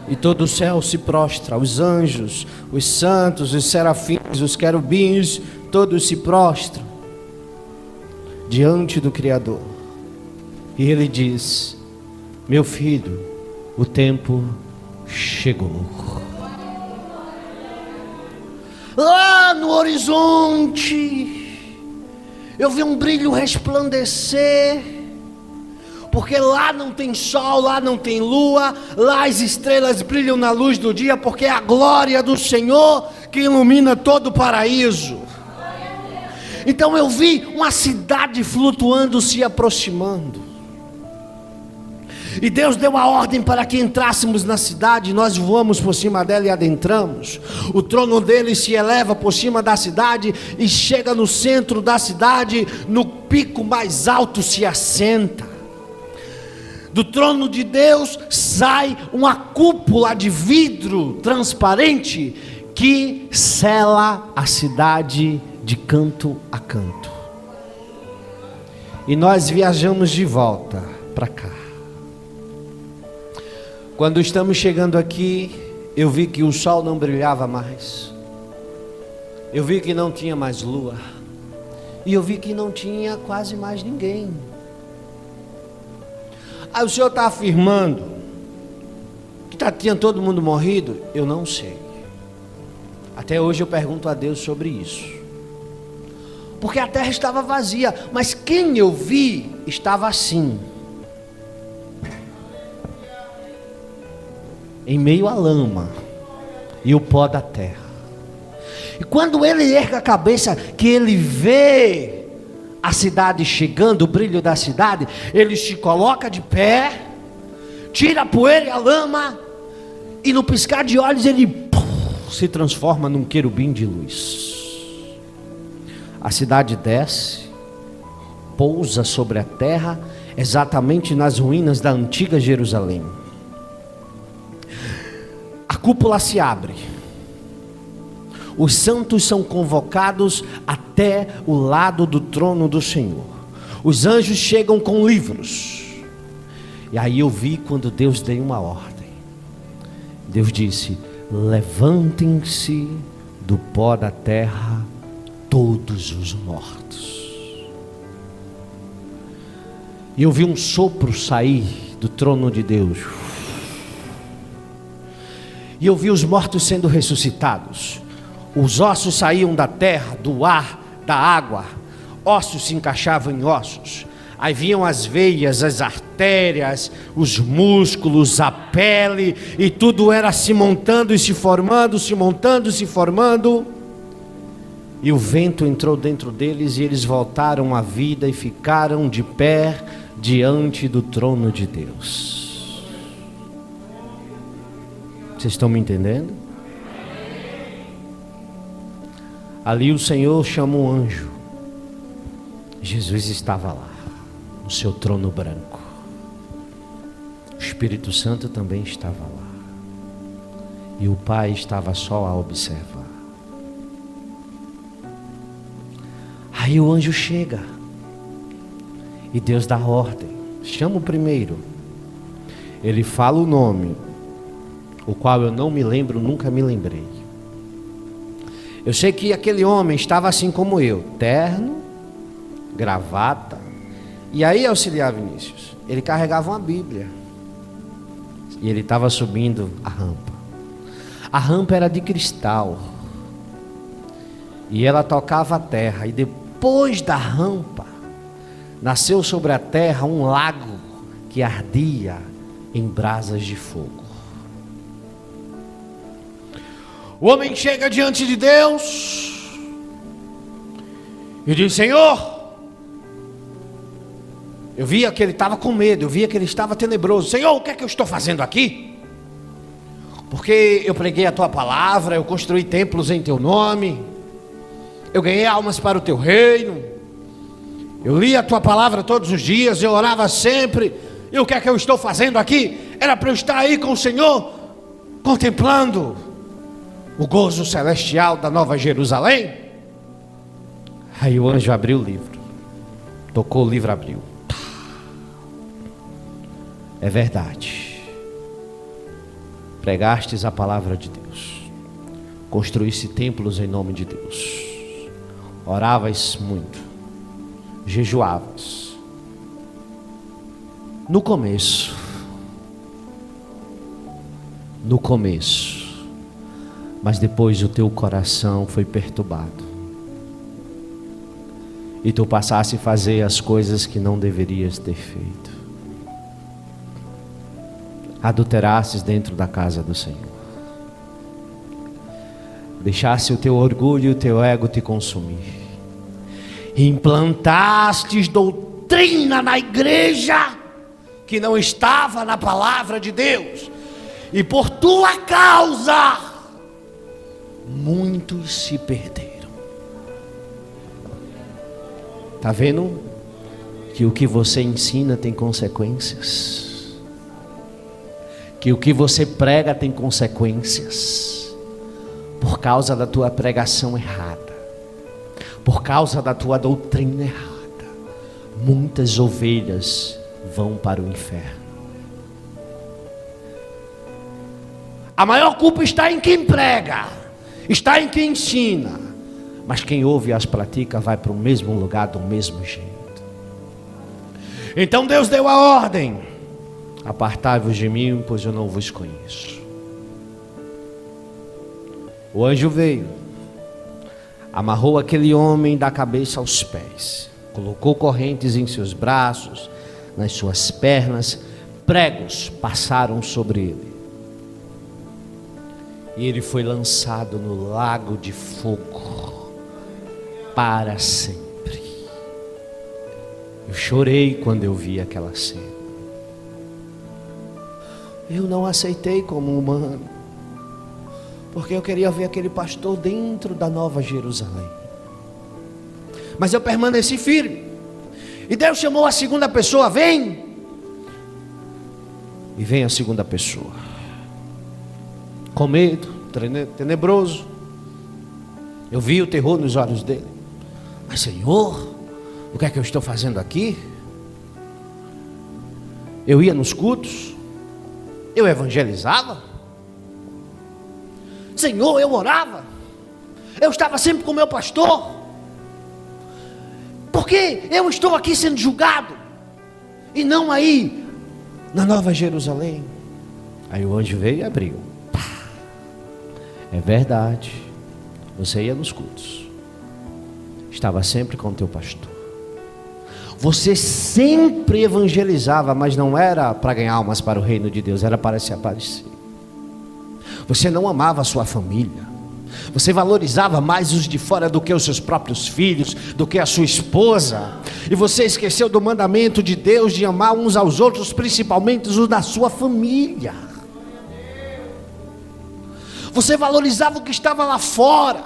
E todo o céu se prostra, os anjos, os santos, os serafins, os querubins, todos se prostram diante do Criador. E ele diz: meu filho, o tempo chegou. Lá no horizonte eu vi um brilho resplandecer, porque lá não tem sol, lá não tem lua, lá as estrelas brilham na luz do dia, porque é a glória do Senhor que ilumina todo o paraíso. Então eu vi uma cidade flutuando, se aproximando. E Deus deu a ordem para que entrássemos na cidade. Nós voamos por cima dela e adentramos. O trono dele se eleva por cima da cidade e chega no centro da cidade. No pico mais alto se assenta. Do trono de Deus sai uma cúpula de vidro transparente que sela a cidade de canto a canto. E nós viajamos de volta para cá. Quando estamos chegando aqui, eu vi que o sol não brilhava mais. Eu vi que não tinha mais lua. E eu vi que não tinha quase mais ninguém. Aí o Senhor está afirmando que tinha todo mundo morrido? Eu não sei. Até hoje eu pergunto a Deus sobre isso. Porque a terra estava vazia, mas quem eu vi estava assim, em meio à lama e o pó da terra. E quando ele ergue a cabeça, que ele vê a cidade chegando, o brilho da cidade, ele se coloca de pé, tira a poeira e a lama, e no piscar de olhos ele se transforma num querubim de luz. A cidade desce, pousa sobre a terra, exatamente nas ruínas da antiga Jerusalém. A cúpula se abre. Os santos são convocados até o lado do trono do Senhor. Os anjos chegam com livros. E aí eu vi quando Deus deu uma ordem. Deus disse: levantem-se do pó da terra todos os mortos. E eu vi um sopro sair do trono de Deus. E eu vi os mortos sendo ressuscitados. Os ossos saíam da terra, do ar, da água. Ossos se encaixavam em ossos. Aí vinham as veias, as artérias, os músculos, a pele. E tudo era se montando e se formando, se montando e se formando. E o vento entrou dentro deles e eles voltaram à vida e ficaram de pé diante do trono de Deus. Vocês estão me entendendo? Ali o Senhor chama um anjo. Jesus estava lá, no seu trono branco. O Espírito Santo também estava lá. E o Pai estava só a observar. Aí o anjo chega. E Deus dá ordem. Chama o primeiro. Ele fala o nome, o qual eu não me lembro, nunca me lembrei. Eu sei que aquele homem estava assim como eu, terno, gravata. E aí, auxiliar Vinícius, ele carregava uma Bíblia. E ele estava subindo a rampa. A rampa era de cristal. E ela tocava a terra. E depois da rampa, nasceu sobre a terra um lago que ardia em brasas de fogo. O homem chega diante de Deus e diz: Senhor, eu via que ele estava com medo, eu via que ele estava tenebroso. Senhor, o que é que eu estou fazendo aqui? Porque eu preguei a tua palavra, eu construí templos em teu nome, eu ganhei almas para o teu reino, eu li a tua palavra todos os dias, eu orava sempre. E o que é que eu estou fazendo aqui? Era para eu estar aí com o Senhor, contemplando o gozo celestial da Nova Jerusalém. Aí o anjo abriu o livro, tocou o livro, abriu. É verdade, pregastes a palavra de Deus, construísse templos em nome de Deus, oravas muito, jejuavas. No começo, mas depois o teu coração foi perturbado, e tu passaste a fazer as coisas que não deverias ter feito. Adulterastes dentro da casa do Senhor. deixasse o teu orgulho e o teu ego te consumir. Implantastes doutrina na igreja que não estava na palavra de Deus, e por tua causa muitos se perderam. Está vendo que o que você ensina tem consequências? Que o que você prega tem consequências? Por causa da tua pregação errada, por causa da tua doutrina errada, muitas ovelhas vão para o inferno. A maior culpa está em quem prega, está em quem ensina, mas quem ouve e as pratica vai para o mesmo lugar do mesmo jeito. Então Deus deu a ordem: apartai-vos de mim, pois eu não vos conheço. O anjo veio, amarrou aquele homem da cabeça aos pés, colocou correntes em seus braços, nas suas pernas, pregos passaram sobre ele, e ele foi lançado no lago de fogo para sempre. Eu chorei quando eu vi aquela cena. Eu não aceitei como humano, porque eu queria ver aquele pastor dentro da Nova Jerusalém. Mas eu permaneci firme. E Deus chamou a segunda pessoa: vem. E vem a segunda pessoa, com medo, tenebroso. Eu vi o terror nos olhos dele. Mas Senhor, o que é que eu estou fazendo aqui? Eu ia nos cultos, eu evangelizava, Senhor, eu orava, eu estava sempre com o meu pastor. Por que eu estou aqui sendo julgado e não aí na Nova Jerusalém? Aí o anjo veio e abriu. É verdade, você ia nos cultos, estava sempre com o teu pastor, você sempre evangelizava, mas não era para ganhar almas para o reino de Deus, era para se aparecer. Você não amava a sua família, você valorizava mais os de fora do que os seus próprios filhos, do que a sua esposa, e você esqueceu do mandamento de Deus de amar uns aos outros, principalmente os da sua família. Você valorizava o que estava lá fora,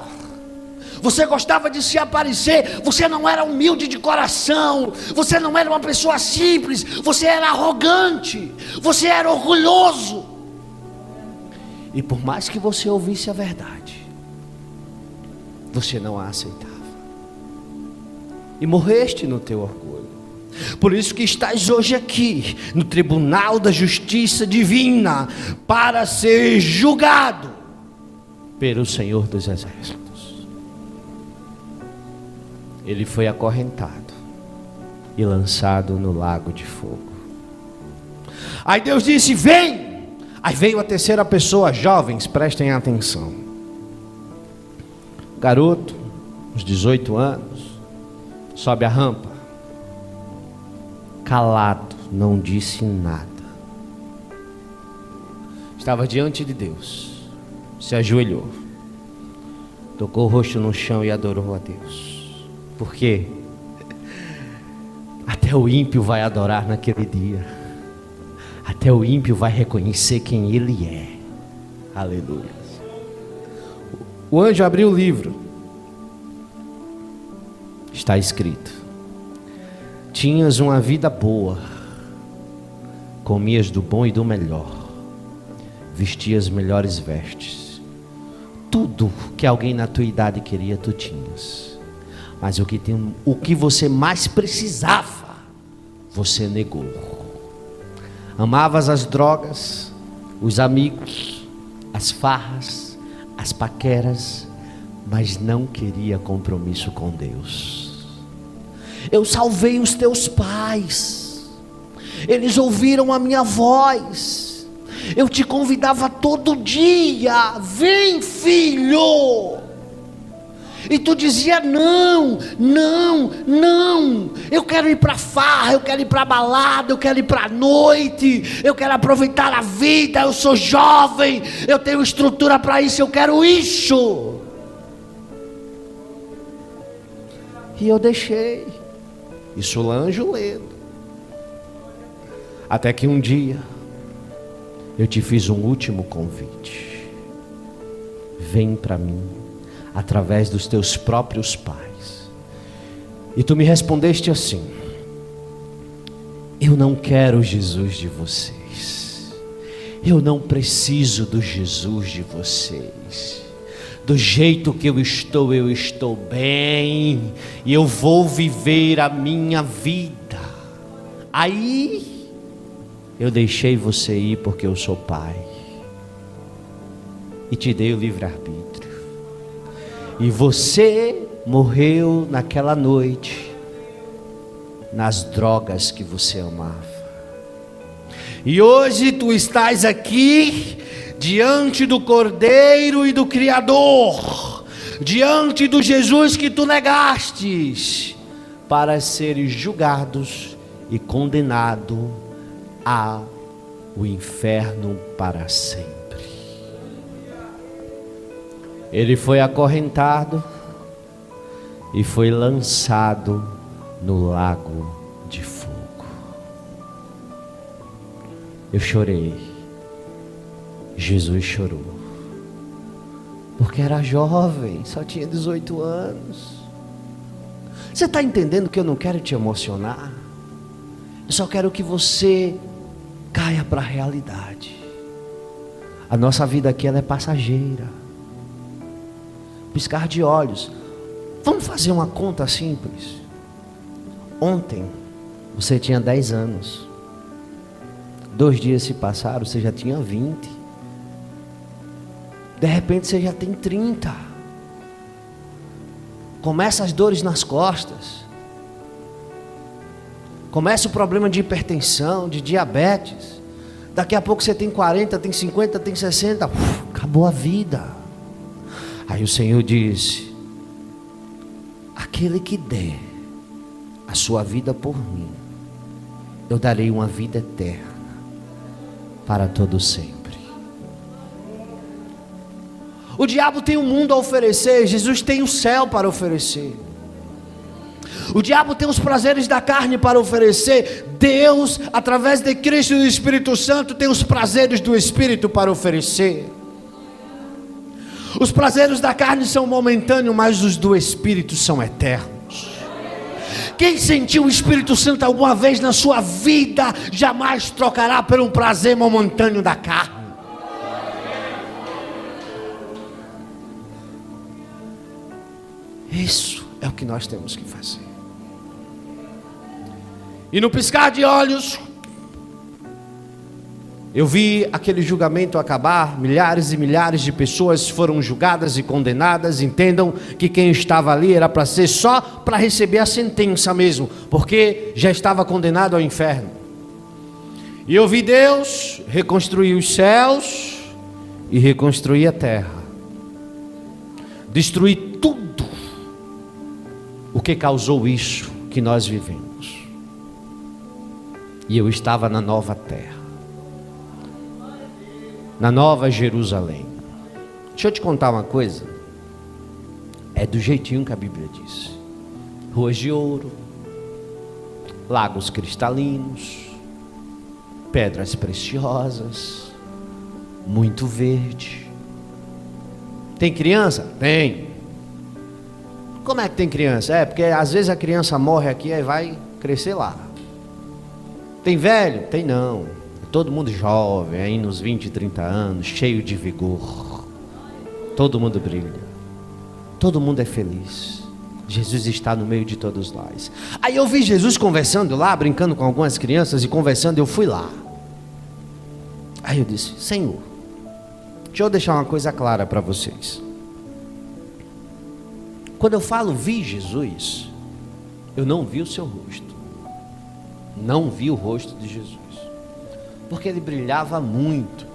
você gostava de se aparecer, você não era humilde de coração, você não era uma pessoa simples, você era arrogante, você era orgulhoso. E por mais que você ouvisse a verdade, você não a aceitava, e morreste no teu orgulho. Por isso que estás hoje aqui, no tribunal da justiça divina, para ser julgado pelo Senhor dos Exércitos. Ele foi acorrentado e lançado no lago de fogo. Aí Deus disse: vem. Aí veio a terceira pessoa. Jovens, prestem atenção. Garoto, uns 18 anos, sobe a rampa, calado, não disse nada. Estava diante de Deus, se ajoelhou, tocou o rosto no chão e adorou a Deus. Por quê? Até o ímpio vai adorar naquele dia, até o ímpio vai reconhecer quem ele é. Aleluia. O anjo abriu o livro, está escrito: tinhas uma vida boa, comias do bom e do melhor, vestias melhores vestes, tudo que alguém na tua idade queria tu tinhas. Mas o que você mais precisava, você negou. Amavas as drogas, os amigos, as farras, as paqueras, mas não queria compromisso com Deus. Eu salvei os teus pais, eles ouviram a minha voz, eu te convidava todo dia: vem filho. E tu dizia: não, não, não, eu quero ir para farra, eu quero ir para balada, eu quero ir para noite, eu quero aproveitar a vida, eu sou jovem, eu tenho estrutura para isso, eu quero isso. E eu deixei. E Solange lendo. Até que um dia eu te fiz um último convite. Vem para mim, através dos teus próprios pais. E tu me respondeste assim: eu não quero o Jesus de vocês. Eu não preciso do Jesus de vocês. Do jeito que eu estou bem. E eu vou viver a minha vida. Aí eu deixei você ir porque eu sou pai. E te dei o livre-arbítrio. E você morreu naquela noite nas drogas que você amava. E hoje tu estás aqui diante do Cordeiro e do Criador, diante do Jesus que tu negastes, para seres julgados e condenado ao inferno para sempre. Ele foi acorrentado e foi lançado no lago de fogo. Eu chorei. Jesus chorou. Porque era jovem, só tinha 18 anos. Você está entendendo que eu não quero te emocionar? Eu só quero que você caia para a realidade. A nossa vida aqui ela é passageira. Piscar de olhos. Vamos fazer uma conta simples. Ontem você tinha 10 anos. 2 dias se passaram, você já tinha 20. De repente você já tem 30. Começa as dores nas costas. Começa o problema de hipertensão, de diabetes. Daqui a pouco você tem 40, tem 50, tem 60. Acabou a vida. Aí o Senhor diz: aquele que der a sua vida por mim, eu darei uma vida eterna para todo sempre. O diabo tem o mundo a oferecer, Jesus tem o céu para oferecer. O diabo tem os prazeres da carne para oferecer. Deus, através de Cristo e do Espírito Santo, tem os prazeres do Espírito para oferecer. Os prazeres da carne são momentâneos, mas os do Espírito são eternos. Quem sentiu o Espírito Santo alguma vez na sua vida, jamais trocará por um prazer momentâneo da carne. Isso é o que nós temos que fazer. E no piscar de olhos, eu vi aquele julgamento acabar. Milhares e milhares de pessoas foram julgadas e condenadas. Entendam que quem estava ali era para ser só para receber a sentença mesmo, porque já estava condenado ao inferno. E eu vi Deus reconstruir os céus e reconstruir a terra, destruir tudo o que causou isso que nós vivemos. E eu estava na nova terra, na nova Jerusalém. Deixa eu te contar uma coisa. É do jeitinho que a Bíblia diz. Ruas de ouro, lagos cristalinos, pedras preciosas, muito verde. Tem criança? Tem. Como é que tem criança? É, porque às vezes a criança morre aqui e vai crescer lá. Tem velho? Tem não. Todo mundo jovem, aí nos 20, 30 anos, cheio de vigor. Todo mundo brilha. Todo mundo é feliz. Jesus está no meio de todos nós. Aí eu vi Jesus conversando lá, brincando com algumas crianças e conversando, eu fui lá. Aí eu disse: Senhor, deixa eu deixar uma coisa clara para vocês. Quando eu falo vi Jesus, eu não vi o seu rosto. Não vi o rosto de Jesus, porque ele brilhava muito.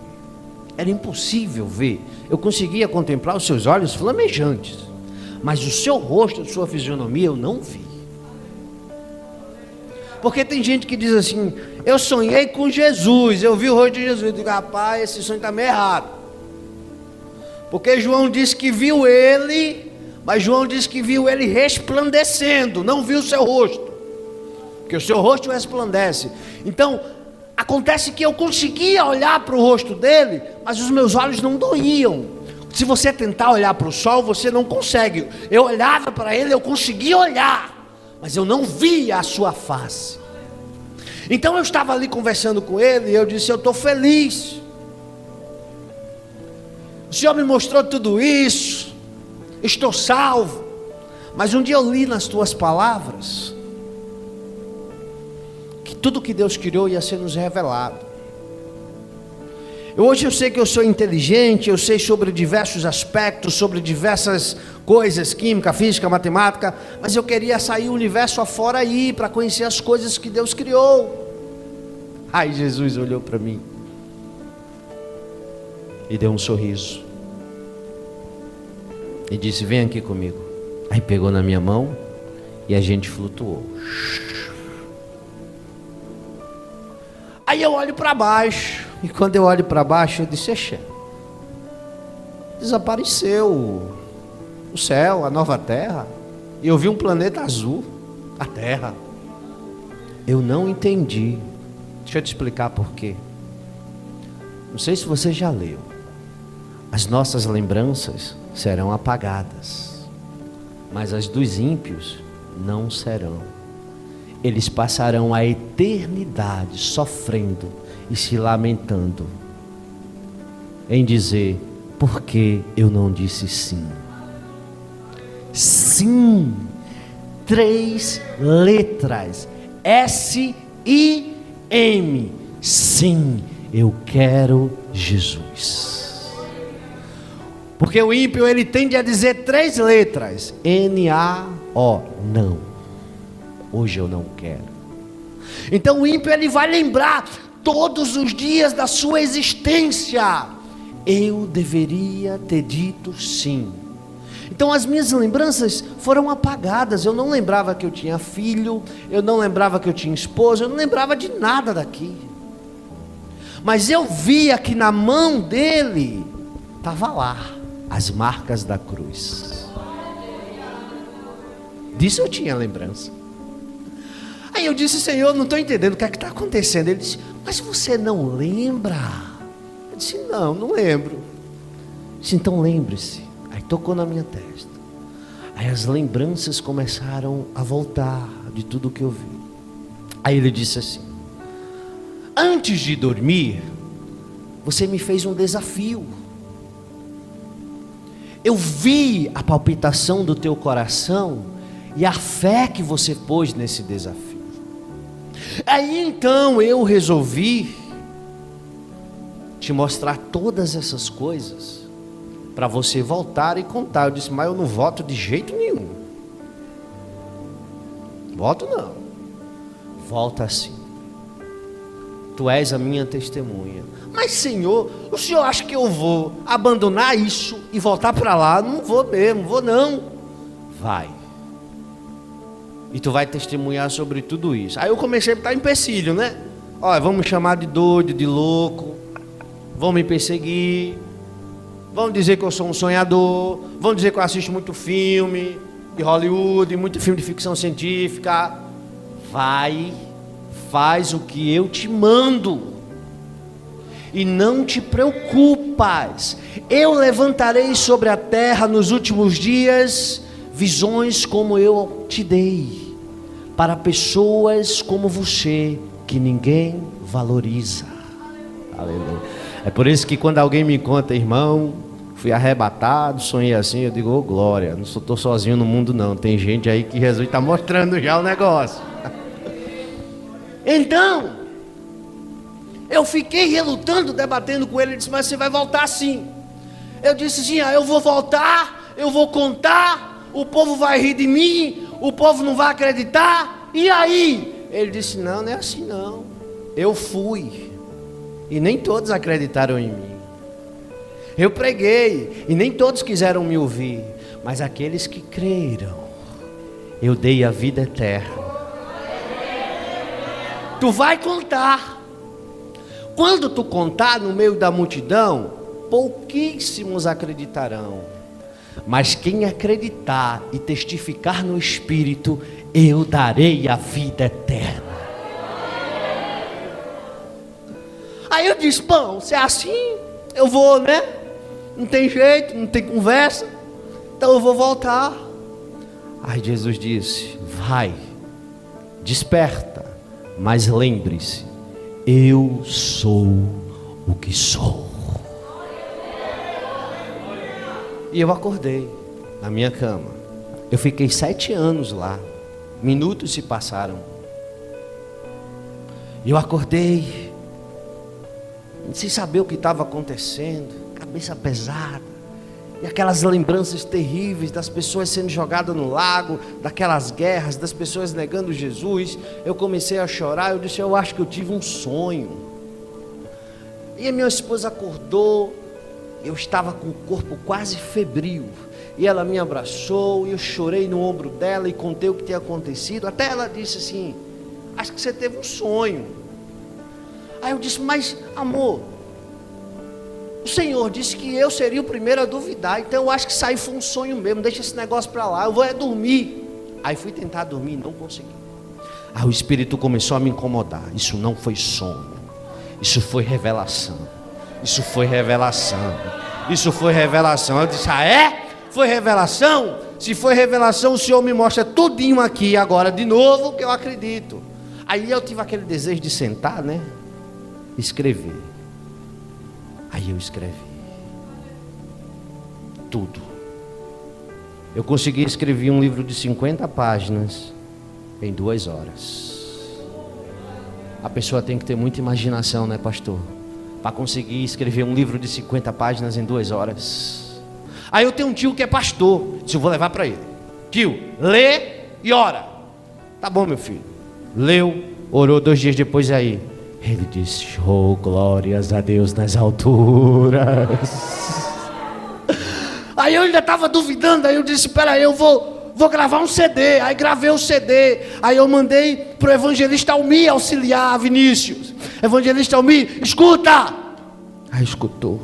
Era impossível ver. Eu conseguia contemplar os seus olhos flamejantes, mas o seu rosto, a sua fisionomia, eu não vi. Porque tem gente que diz assim: eu sonhei com Jesus, eu vi o rosto de Jesus. Eu digo: rapaz, esse sonho está meio errado. Porque João disse que viu ele, Mas João diz que viu ele resplandecendo, não viu o seu rosto, porque o seu rosto resplandece. Então, acontece que eu conseguia olhar para o rosto dele, mas os meus olhos não doíam. Se você tentar olhar para o sol, você não consegue. Eu olhava para ele, eu conseguia olhar, mas eu não via a sua face. Então eu estava ali conversando com ele, e eu disse: eu estou feliz. O Senhor me mostrou tudo isso, estou salvo. Mas um dia eu li nas tuas palavras que tudo que Deus criou ia ser nos revelado. Hoje eu sei que eu sou inteligente, eu sei sobre diversos aspectos, sobre diversas coisas, química, física, matemática, mas eu queria sair o universo afora aí, para conhecer as coisas que Deus criou. Aí Jesus olhou para mim e deu um sorriso e disse: vem aqui comigo. Aí pegou na minha mão e a gente flutuou. Aí eu olho para baixo, e quando eu olho para baixo eu disse: Exe, desapareceu o céu, a nova terra, e eu vi um planeta azul, a terra. Eu não entendi. Deixa eu te explicar por quê. Não sei se você já leu. As nossas lembranças serão apagadas, mas as dos ímpios não serão. Eles passarão a eternidade sofrendo e se lamentando, em dizer: por que eu não disse sim? Sim, 3 letras, S-I-M, sim, eu quero Jesus. Porque o ímpio, ele tende a dizer 3 letras, N-A-O, não, hoje eu não quero. Então o ímpio, ele vai lembrar todos os dias da sua existência: eu deveria ter dito sim. Então as minhas lembranças foram apagadas. Eu não lembrava que eu tinha filho, eu não lembrava que eu tinha esposa, eu não lembrava de nada daqui. Mas eu via que na mão dele estava lá as marcas da cruz. Disso eu tinha lembrança. Aí eu disse: Senhor, não estou entendendo o que é que está acontecendo. Ele disse: mas você não lembra? Eu disse: não lembro. Ele disse: então lembre-se. Aí tocou na minha testa. Aí as lembranças começaram a voltar de tudo que eu vi. Aí ele disse assim: antes de dormir, você me fez um desafio. Eu vi a palpitação do teu coração e a fé que você pôs nesse desafio. Aí então eu resolvi te mostrar todas essas coisas para você voltar e contar. Eu disse: mas eu não voto de jeito nenhum. Voto não. Volta assim. Tu és a minha testemunha. Mas Senhor, o Senhor acha que eu vou abandonar isso e voltar para lá? Não vou mesmo, vou não. Vai. E tu vai testemunhar sobre tudo isso. Aí eu comecei a botar empecilho, né? Olha, vão me chamar de doido, de louco, vão me perseguir, vão dizer que eu sou um sonhador, vão dizer que eu assisto muito filme de Hollywood, muito filme de ficção científica. Vai, faz o que eu te mando e não te preocupas. Eu levantarei sobre a terra nos últimos dias visões como eu te dei, para pessoas como você, que ninguém valoriza. Aleluia. É por isso que quando alguém me conta: irmão, fui arrebatado, sonhei assim, eu digo: ô glória, não estou sozinho no mundo não, tem gente aí que Jesus está mostrando já o negócio. Então eu fiquei relutando, debatendo com ele. Ele disse: mas você vai voltar sim. Eu disse: sim, eu vou voltar, eu vou contar, o povo vai rir de mim, o povo não vai acreditar, e aí? Ele disse: não é assim não. Eu fui e nem todos acreditaram em mim. Eu preguei e nem todos quiseram me ouvir, mas aqueles que creram, eu dei a vida eterna. Tu vai contar. Quando tu contar no meio da multidão, pouquíssimos acreditarão. Mas quem acreditar e testificar no Espírito, eu darei a vida eterna. Aí eu disse, bom, se é assim, eu vou, né? Não tem jeito, não tem conversa, então eu vou voltar. Aí Jesus disse, vai, desperta, mas lembre-se, eu sou o que sou. E eu acordei na minha cama. Eu fiquei 7 anos lá. Minutos se passaram. E eu acordei, sem saber o que estava acontecendo, cabeça pesada. E aquelas lembranças terríveis das pessoas sendo jogadas no lago, daquelas guerras, das pessoas negando Jesus. Eu comecei a chorar, eu disse, eu acho que eu tive um sonho. E a minha esposa acordou, eu estava com o corpo quase febril. E ela me abraçou, e eu chorei no ombro dela e contei o que tinha acontecido. Até ela disse assim, acho que você teve um sonho. Aí eu disse, mas amor, o Senhor disse que eu seria o primeiro a duvidar, então eu acho que isso aí foi um sonho mesmo, deixa esse negócio para lá, eu vou dormir. Aí fui tentar dormir, não consegui. Aí o Espírito começou a me incomodar, isso não foi sono, isso foi revelação, isso foi revelação, isso foi revelação. Eu disse, ah é? Foi revelação? Se foi revelação, o Senhor me mostra tudinho aqui agora de novo, que eu acredito. Aí eu tive aquele desejo de sentar, né? Escrever. Aí eu escrevi tudo. Eu consegui escrever um livro de 50 páginas em 2 horas. A pessoa tem que ter muita imaginação, né, pastor? Para conseguir escrever um livro de 50 páginas em 2 horas. Aí eu tenho um tio que é pastor, disse, eu vou levar para ele. Tio, lê e ora. Tá bom, meu filho. Leu, orou 2 dias depois aí. Ele disse, oh, glórias a Deus nas alturas. Aí eu ainda estava duvidando, aí eu disse, espera aí, eu vou gravar um CD. Aí gravei o CD, aí eu mandei para o evangelista Almi auxiliar Vinícius. Evangelista Almi, escuta! Aí escutou.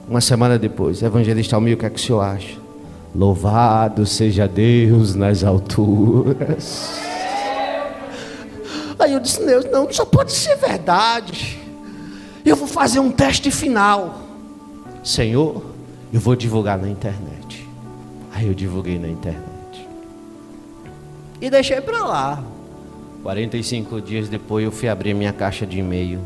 Uma semana depois, evangelista Almi, o que é que o senhor acha? Louvado seja Deus nas alturas. Aí eu disse, Deus, não, só pode ser verdade. Eu vou fazer um teste final. Senhor, eu vou divulgar na internet. Aí eu divulguei na internet. E deixei para lá. 45 dias depois eu fui abrir minha caixa de e-mail.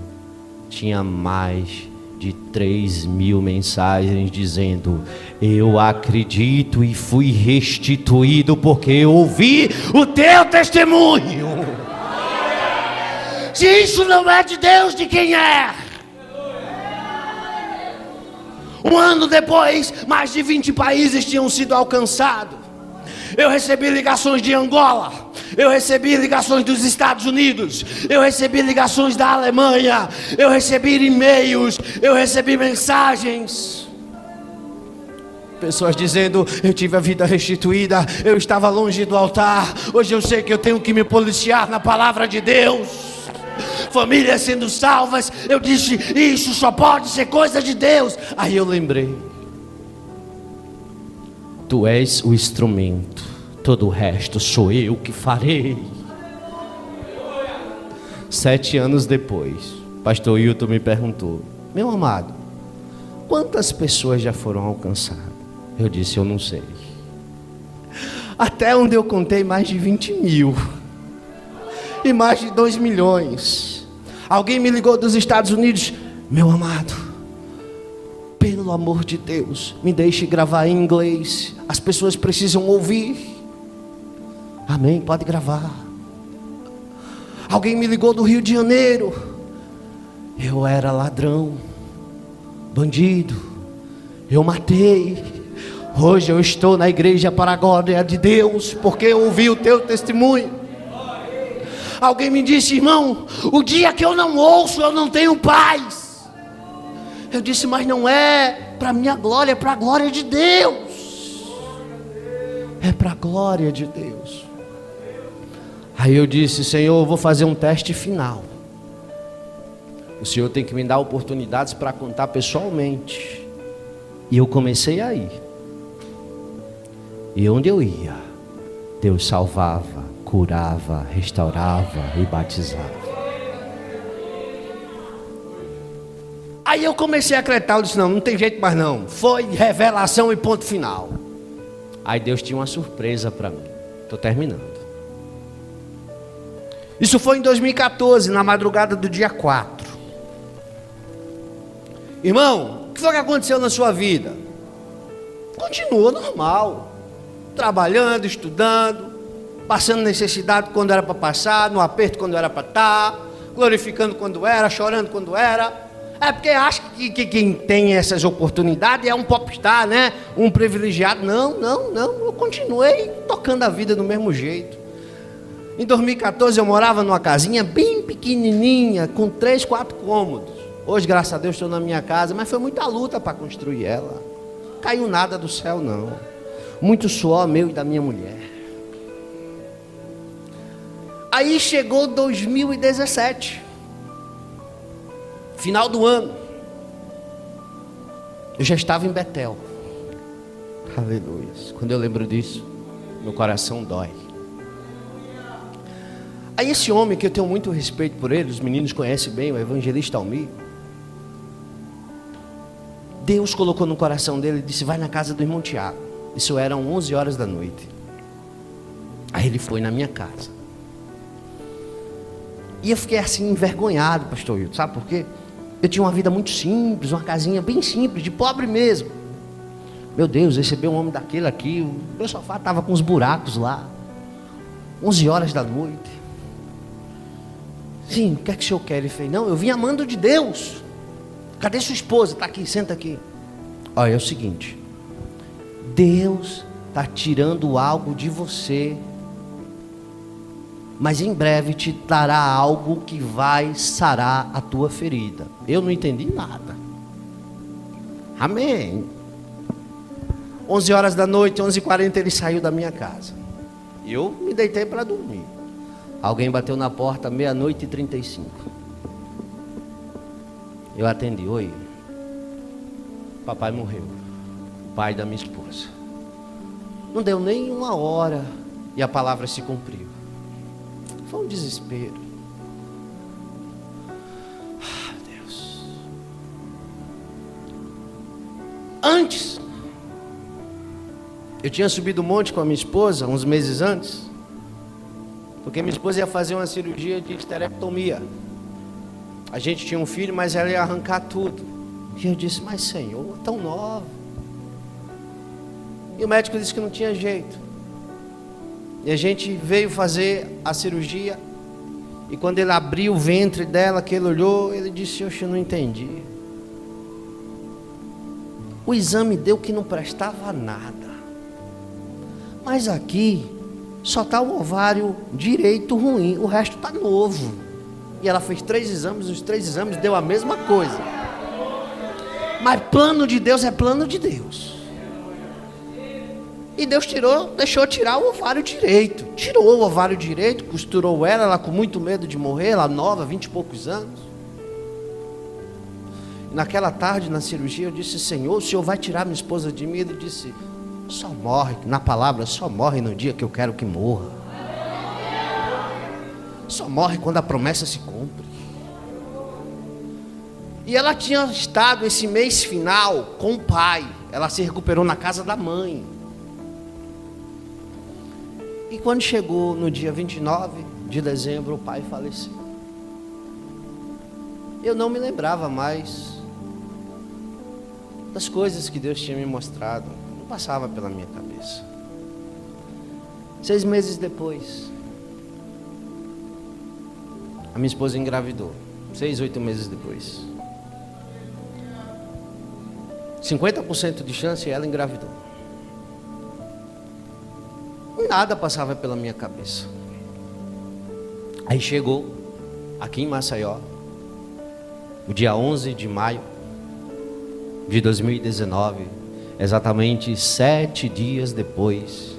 Tinha mais de 3.000 mensagens dizendo, eu acredito e fui restituído porque eu ouvi o teu testemunho. Se isso não é de Deus, de quem é? 1 ano depois, mais de 20 países tinham sido alcançados. Eu recebi ligações de Angola, eu recebi ligações dos Estados Unidos, eu recebi ligações da Alemanha, eu recebi e-mails, eu recebi mensagens. Pessoas dizendo, eu tive a vida restituída, eu estava longe do altar, hoje eu sei que eu tenho que me policiar na palavra de Deus. Famílias sendo salvas, eu disse, isso só pode ser coisa de Deus. Aí eu lembrei, tu és o instrumento, todo o resto sou eu que farei. 7 anos depois, pastor Hilton me perguntou, meu amado, quantas pessoas já foram alcançadas? Eu disse, eu não sei. Até onde eu contei, mais de 20.000. E mais de 2 milhões. Alguém me ligou dos Estados Unidos, meu amado, pelo amor de Deus, me deixe gravar em inglês, as pessoas precisam ouvir. Amém, pode gravar. Alguém me ligou do Rio de Janeiro, eu era ladrão, bandido, eu matei, hoje eu estou na igreja para a glória de Deus, porque eu ouvi o teu testemunho. Alguém me disse, irmão, o dia que eu não ouço, eu não tenho paz. Eu disse, mas não é para minha glória, é para a glória de Deus. É para a glória de Deus. Aí eu disse, Senhor, eu vou fazer um teste final. O Senhor tem que me dar oportunidades para contar pessoalmente. E eu comecei aí. E onde eu ia, Deus salvava, curava, restaurava e batizava. Aí eu comecei a acreditar, eu disse, não tem jeito mais não. Foi revelação e ponto final. Aí Deus tinha uma surpresa para mim. Estou terminando. Isso foi em 2014, na madrugada do dia 4. Irmão, o que foi que aconteceu na sua vida? Continuou normal. Trabalhando, estudando, passando necessidade quando era para passar, no aperto quando era para estar, glorificando quando era, chorando quando era. É porque acha que quem tem essas oportunidades é um popstar, né? Um privilegiado. Não. Eu continuei tocando a vida do mesmo jeito. Em 2014 eu morava numa casinha bem pequenininha, com 3, 4 cômodos. Hoje, graças a Deus, estou na minha casa, mas foi muita luta para construir ela. Caiu nada do céu, não. Muito suor meu e da minha mulher. Aí chegou 2017. Final do ano. Eu já estava em Betel. Aleluia. Quando eu lembro disso, meu coração dói. Aí esse homem, que eu tenho muito respeito por ele, os meninos conhecem bem, o evangelista Almir, Deus colocou no coração dele e disse, vai na casa do irmão Tiago. Isso eram 11 horas da noite. Aí ele foi na minha casa. E eu fiquei assim envergonhado, pastor Hilton, sabe por quê? Eu tinha uma vida muito simples, uma casinha bem simples, de pobre mesmo. Meu Deus, receber um homem daquele aqui, o meu sofá estava com os buracos lá. 11 horas da noite. Sim, o que é que o senhor quer? Ele fez, não, eu vim amando de Deus. Cadê sua esposa? Está aqui, senta aqui. Olha, é o seguinte, Deus está tirando algo de você, mas em breve te dará algo que vai sarar a tua ferida. Eu não entendi nada. Amém. 11 horas da noite, 11h40, ele saiu da minha casa. Eu me deitei para dormir. Alguém bateu na porta, 00:35. Eu atendi, oi. Papai morreu. Pai da minha esposa. Não deu nem 1 hora e a palavra se cumpriu. Foi um desespero. Ah, Deus. Antes, eu tinha subido um monte com a minha esposa, uns meses antes, porque minha esposa ia fazer uma cirurgia de esterectomia. A gente tinha um filho, mas ela ia arrancar tudo. E eu disse, mas Senhor, tão nova. E o médico disse que não tinha jeito. E a gente veio fazer a cirurgia. E quando ele abriu o ventre dela, que ele olhou, ele disse, eu não entendi. O exame deu que não prestava nada. Mas aqui só está o ovário direito ruim, o resto está novo. E ela fez 3 exames, os 3 exames deu a mesma coisa. Mas plano de Deus é plano de Deus. E Deus deixou tirar o ovário direito. Tirou o ovário direito, costurou ela com muito medo de morrer, ela nova, 20 e poucos anos. E naquela tarde, na cirurgia, eu disse, Senhor, o Senhor vai tirar minha esposa de mim? Ele disse, só morre, na palavra, só morre no dia que eu quero que morra. Só morre quando a promessa se cumpre. E ela tinha estado esse mês final com o pai. Ela se recuperou na casa da mãe. E quando chegou no dia 29 de dezembro, o pai faleceu. Eu não me lembrava mais das coisas que Deus tinha me mostrado. Não passava pela minha cabeça. 6 meses depois, a minha esposa engravidou. 6, 8 meses depois. 50% de chance e ela engravidou. Nada passava pela minha cabeça. Aí chegou, aqui em Maceió, o dia 11 de maio de 2019, exatamente 7 dias depois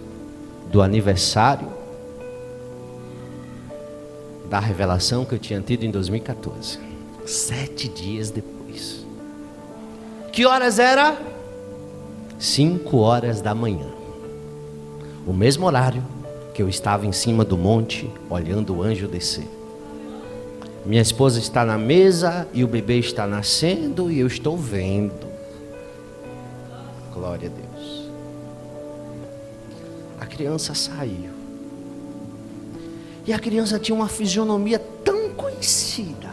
do aniversário da revelação que eu tinha tido em 2014. 7 dias depois. Que horas era? 5 horas da manhã. O mesmo horário que eu estava em cima do monte, olhando o anjo descer. Minha esposa está na mesa e o bebê está nascendo e eu estou vendo. Glória a Deus. A criança saiu. E a criança tinha uma fisionomia tão conhecida.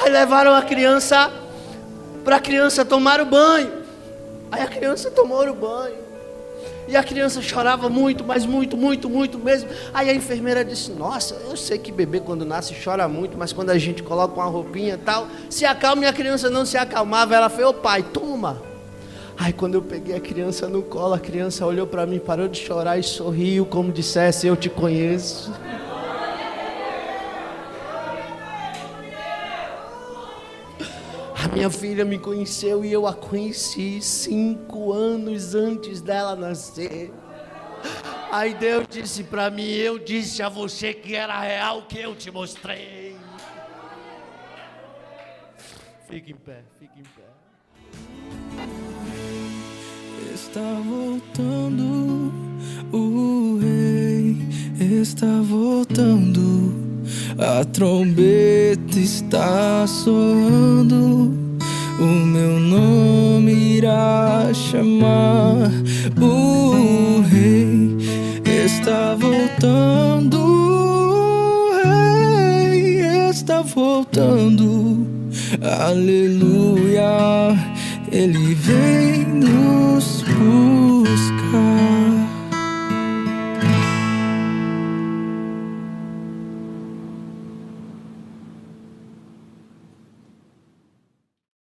Aí levaram a criança para a criança tomar o banho. Aí a criança tomou o banho. E a criança chorava muito, mas muito mesmo. Aí a enfermeira disse: nossa, eu sei que bebê quando nasce chora muito, mas quando a gente coloca uma roupinha e tal, se acalma. E a criança não se acalmava. Ela fez: ô pai, toma. Aí quando eu peguei a criança no colo, a criança olhou para mim, parou de chorar e sorriu, como dissesse: eu te conheço. A minha filha me conheceu e eu a conheci 5 anos antes dela nascer. Aí Deus disse para mim: eu disse a você que era real o que eu te mostrei. Fique em pé, fique em pé. Está voltando, o rei está voltando. A trombeta está soando, o meu nome irá chamar. O rei está voltando, o rei está voltando. Aleluia, ele vem nos